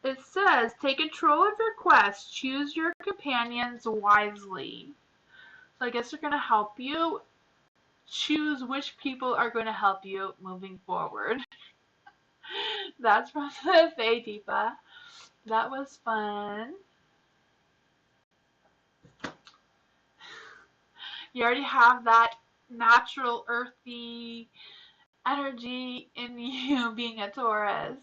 Speaker 1: It says, take control of your quest. Choose your companions wisely. So I guess they're going to help you choose which people are going to help you moving forward. That's from the Fae Deepa. That was fun. You already have that natural earthy energy in you being a Taurus.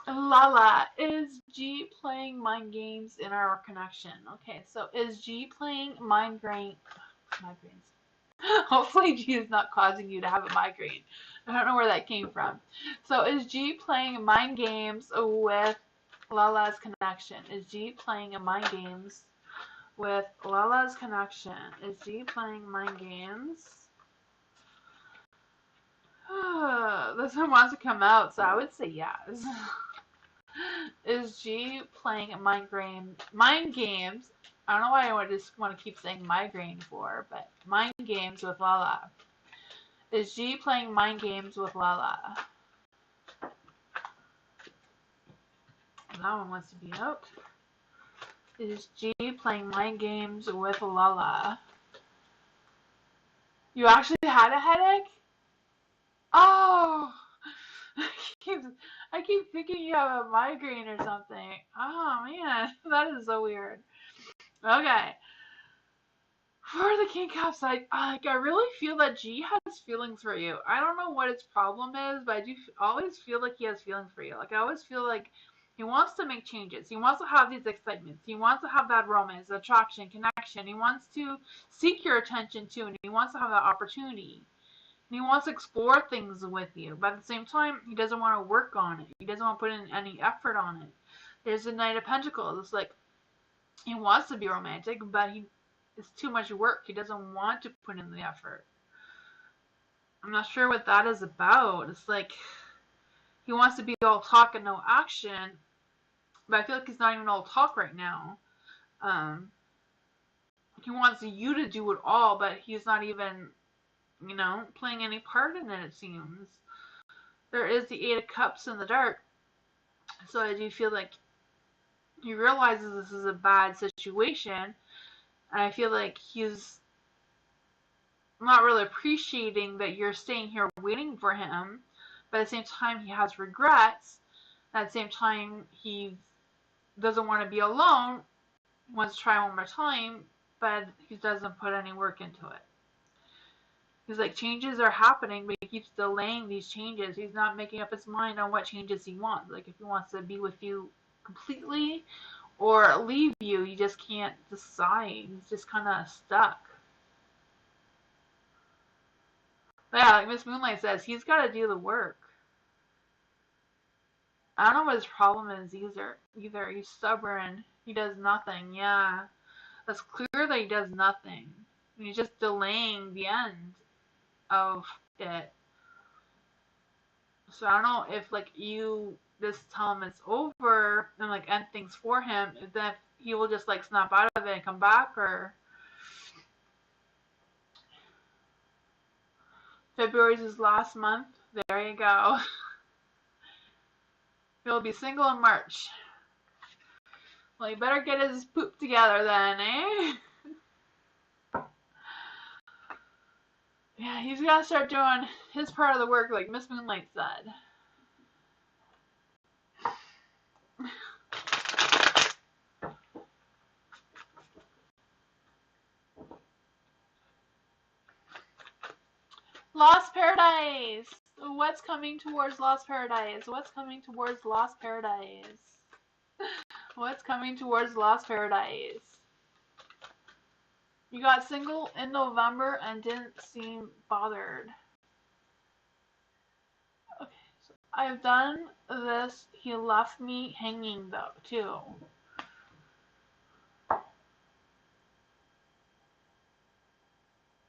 Speaker 1: Lala, is G playing mind games in our connection? Okay, so is G playing migraines? Hopefully G is not causing you to have a migraine. I don't know where that came from. So is G playing mind games with Lala's connection? Is G playing mind games with Lala's connection? Is G playing mind games? This one wants to come out, so I would say yes. Is G playing mind games? I don't know why I just want to keep saying migraine for, but mind games with Lala. Is G playing mind games with Lala? That one wants to be out. Is G playing mind games with Lala? You actually had a headache? Oh! I keep thinking you have a migraine or something. Oh man, that is so weird. Okay. For the King Cups, I really feel that G has feelings for you. I don't know what its problem is, but I do always feel like he has feelings for you. Like I always feel like he wants to make changes. He wants to have these excitements. He wants to have that romance, attraction, connection. He wants to seek your attention too, and he wants to have that opportunity. And he wants to explore things with you, but at the same time, he doesn't want to work on it. He doesn't want to put in any effort on it. There's the Knight of Pentacles. It's like he wants to be romantic, but it's too much work. He doesn't want to put in the effort. I'm not sure what that is about. It's like he wants to be all talk and no action, but I feel like he's not even all talk right now. He wants you to do it all, but he's not even, playing any part in it, it seems. There is the Eight of Cups in the dark, so I do feel like he realizes this is a bad situation, and I feel like he's not really appreciating that you're staying here waiting for him, but at the same time he has regrets. At the same time he doesn't want to be alone, wants to try one more time, but he doesn't put any work into it. He's like, changes are happening, but he keeps delaying these changes. He's not making up his mind on what changes he wants. Like, if he wants to be with you completely or leave you, he just can't decide. He's just kind of stuck. But yeah, like Miss Moonlight says, he's got to do the work. I don't know what his problem is either. He's stubborn. He does nothing. Yeah, it's clear that he does nothing. He's just delaying the end of it. So I don't know if like you just tell him it's over and like end things for him, then he will just like snap out of it and come back, or February's his last month. There you go. He'll be single in March. Well, he better get his poop together then, eh? Yeah, he's gotta start doing his part of the work, like Miss Moonlight said. Lost Paradise! What's coming towards Lost Paradise? What's coming towards Lost Paradise? What's coming towards Lost Paradise? You got single in November and didn't seem bothered. Okay, so I've done this. He left me hanging though, too.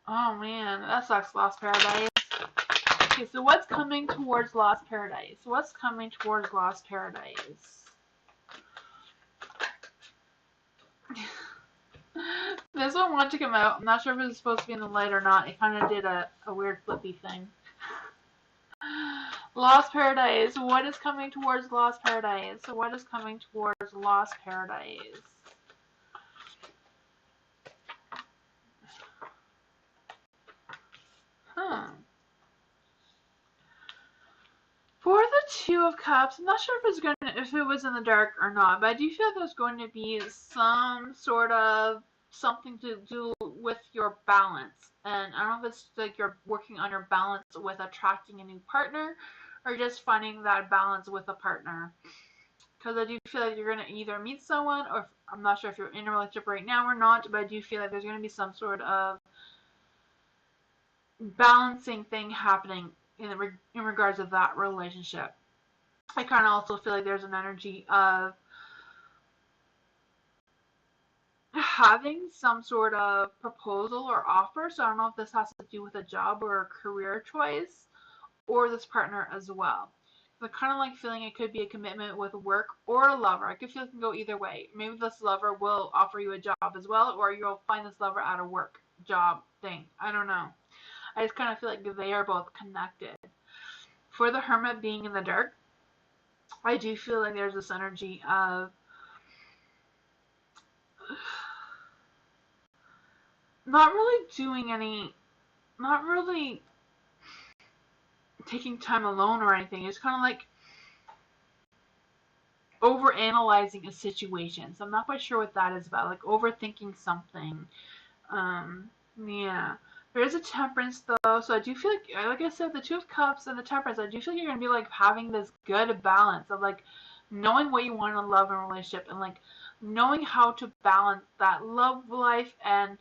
Speaker 1: Oh man, that sucks, Lost Paradise. Okay, so what's coming towards Lost Paradise? What's coming towards Lost Paradise? This one wanted to come out. I'm not sure if it was supposed to be in the light or not. It kind of did a weird flippy thing. Lost Paradise. What is coming towards Lost Paradise? What is coming towards Lost Paradise? For the Two of Cups, I'm not sure if it was in the dark or not, but I do feel like there's going to be some sort of something to do with your balance. And I don't know if it's like you're working on your balance with attracting a new partner or just finding that balance with a partner. Because I do feel like you're going to either meet someone, or I'm not sure if you're in a relationship right now or not, but I do feel like there's going to be some sort of balancing thing happening in regards to that relationship. I kind of also feel like there's an energy of having some sort of proposal or offer. So I don't know if this has to do with a job or a career choice or this partner as well. I'm kind of like feeling it could be a commitment with work or a lover. I could feel it can go either way. Maybe this lover will offer you a job as well, or you'll find this lover at a work job thing. I don't know. I just kind of feel like they are both connected. For the Hermit being in the dark, I do feel like there's this energy of not really taking time alone or anything. It's kind of like overanalyzing a situation. So I'm not quite sure what that is about. Like overthinking something. Yeah. There is a Temperance though, so I do feel like I said, the Two of Cups and the Temperance, I do feel like you're gonna be like having this good balance of like knowing what you want in a love and relationship, and like knowing how to balance that love life and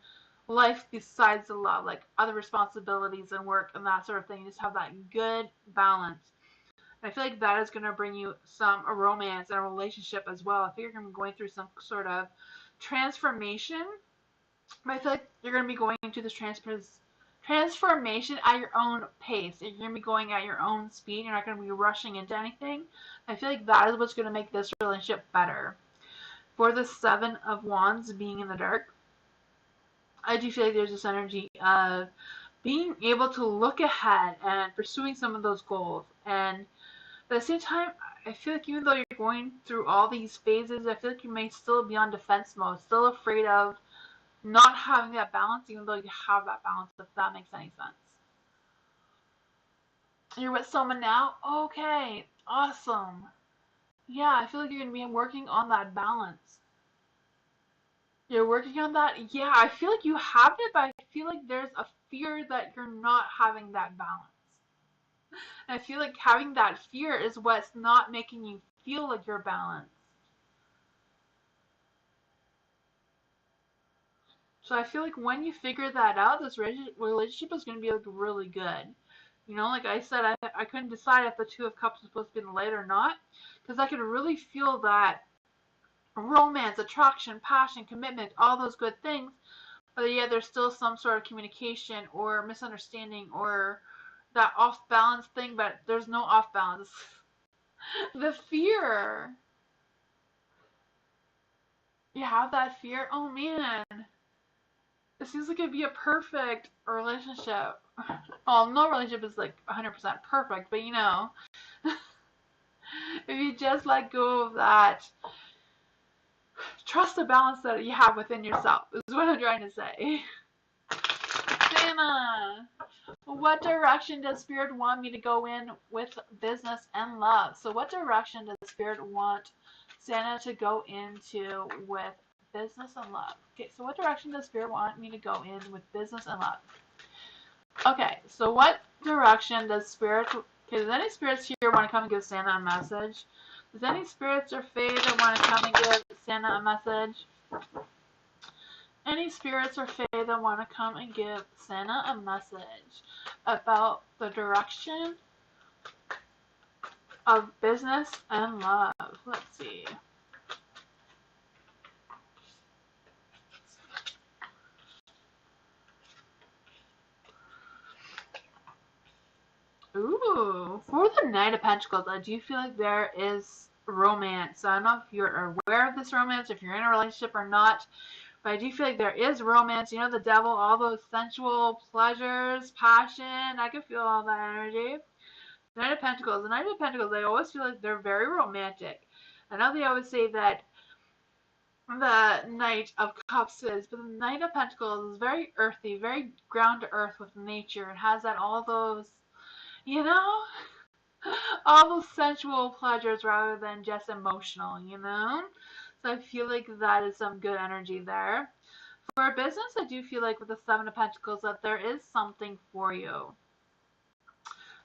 Speaker 1: life besides the love, like other responsibilities and work and that sort of thing. You just have that good balance. And I feel like that is gonna bring you some romance and a relationship as well. I think you're gonna be going through some sort of transformation. But I feel like you're going to be going into this transformation at your own pace. You're going to be going at your own speed. You're not going to be rushing into anything. I feel like that is what's going to make this relationship better. For the Seven of Wands being in the dark, I do feel like there's this energy of being able to look ahead and pursuing some of those goals. And at the same time, I feel like even though you're going through all these phases, I feel like you may still be on defense mode, still afraid of not having that balance, even though you have that balance, if that makes any sense. You're with someone now? Okay, awesome. Yeah, I feel like you're going to be working on that balance. You're working on that? Yeah, I feel like you have it, but I feel like there's a fear that you're not having that balance. And I feel like having that fear is what's not making you feel like you're balanced. So I feel like when you figure that out, this relationship is going to be like really good. You know, like I said, I couldn't decide if the Two of Cups was supposed to be in the light or not, because I could really feel that romance, attraction, passion, commitment, all those good things, but yet there's still some sort of communication or misunderstanding or that off balance thing, but there's no off balance. The fear. You have that fear? Oh man. It seems like it'd be a perfect relationship. Well, no relationship is like 100% perfect, but you know, if you just let go of that, trust the balance that you have within yourself, is what I'm trying to say. Santa, what direction does Spirit want me to go in with business and love? So what direction does Spirit want Santa to go into with business and love? Okay, so what direction does Spirit want me to go in with business and love? Okay, so what direction does Spirit... Okay, does any spirits here want to come and give Santa a message? Does any spirits or fae that want to come and give Santa a message? Any spirits or fae that want to come and give Santa a message about the direction of business and love? Let's see. Ooh, for the Knight of Pentacles, I do feel like there is romance. I don't know if you're aware of this romance, if you're in a relationship or not, but I do feel like there is romance. You know, the devil, all those sensual pleasures, passion. I can feel all that energy. Knight of Pentacles. The Knight of Pentacles, I always feel like they're very romantic. I know they always say that the Knight of Cups is, but the Knight of Pentacles is very earthy, very ground to earth with nature. It has that all those, you know, all those sensual pleasures rather than just emotional, you know? So I feel like that is some good energy there. For business, I do feel like with the Seven of Pentacles that there is something for you.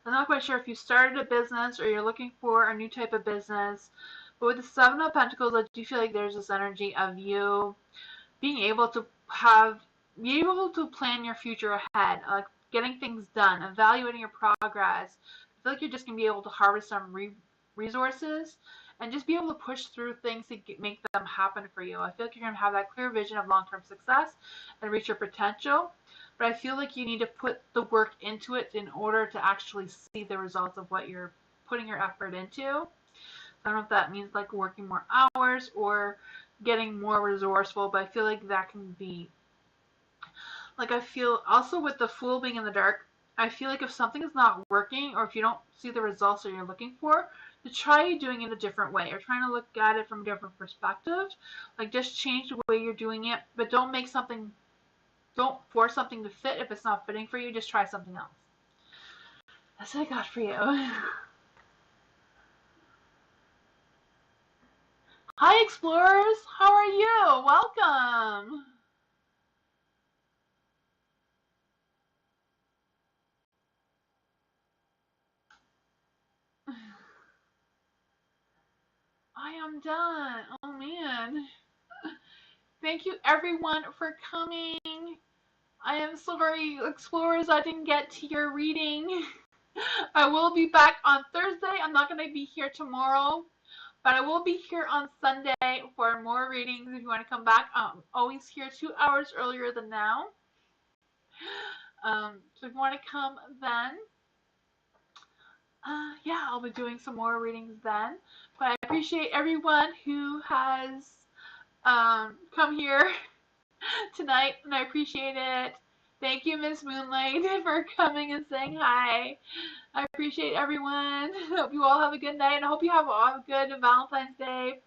Speaker 1: I'm not quite sure if you started a business or you're looking for a new type of business, but with the Seven of Pentacles, I do feel like there's this energy of you being able to plan your future ahead, like getting things done, evaluating your progress. I feel like you're just going to be able to harvest some resources and just be able to push through things to make them happen for you. I feel like you're going to have that clear vision of long-term success and reach your potential. But I feel like you need to put the work into it in order to actually see the results of what you're putting your effort into. I don't know if that means like working more hours or getting more resourceful, but I feel like that can be, like I feel also with the Fool being in the dark, I feel like if something is not working or if you don't see the results that you're looking for, to try doing it a different way or trying to look at it from a different perspective. Like just change the way you're doing it, but don't force something to fit if it's not fitting for you. Just try something else. That's what I got for you. Hi, explorers. How are you? Welcome. I am done. Oh, man. Thank you, everyone, for coming. I am sorry, explorers, I didn't get to your reading. I will be back on Thursday. I'm not going to be here tomorrow, but I will be here on Sunday for more readings. If you want to come back, I'm always here 2 hours earlier than now. So if you want to come then, yeah, I'll be doing some more readings then. But I appreciate everyone who has come here tonight, and I appreciate it. Thank you, Miss Moonlight, for coming and saying hi. I appreciate everyone. Hope you all have a good night, and I hope you have a good Valentine's Day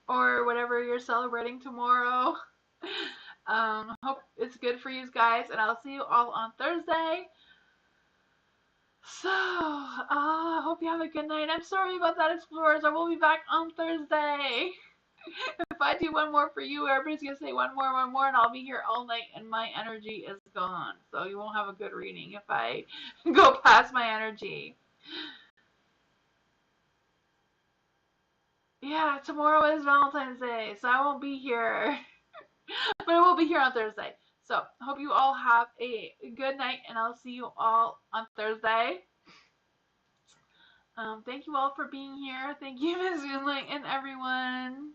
Speaker 1: or whatever you're celebrating tomorrow. Hope it's good for you guys, and I'll see you all on Thursday. So, hope you have a good night. I'm sorry about that, Explorers. I will be back on Thursday. If I do one more for you, everybody's gonna say one more, and I'll be here all night, and my energy is gone. So you won't have a good reading if I go past my energy. Yeah, tomorrow is Valentine's Day, so I won't be here. But I will be here on Thursday. So, hope you all have a good night, and I'll see you all on Thursday. Thank you all for being here. Thank you, Ms. Moonlight, and everyone.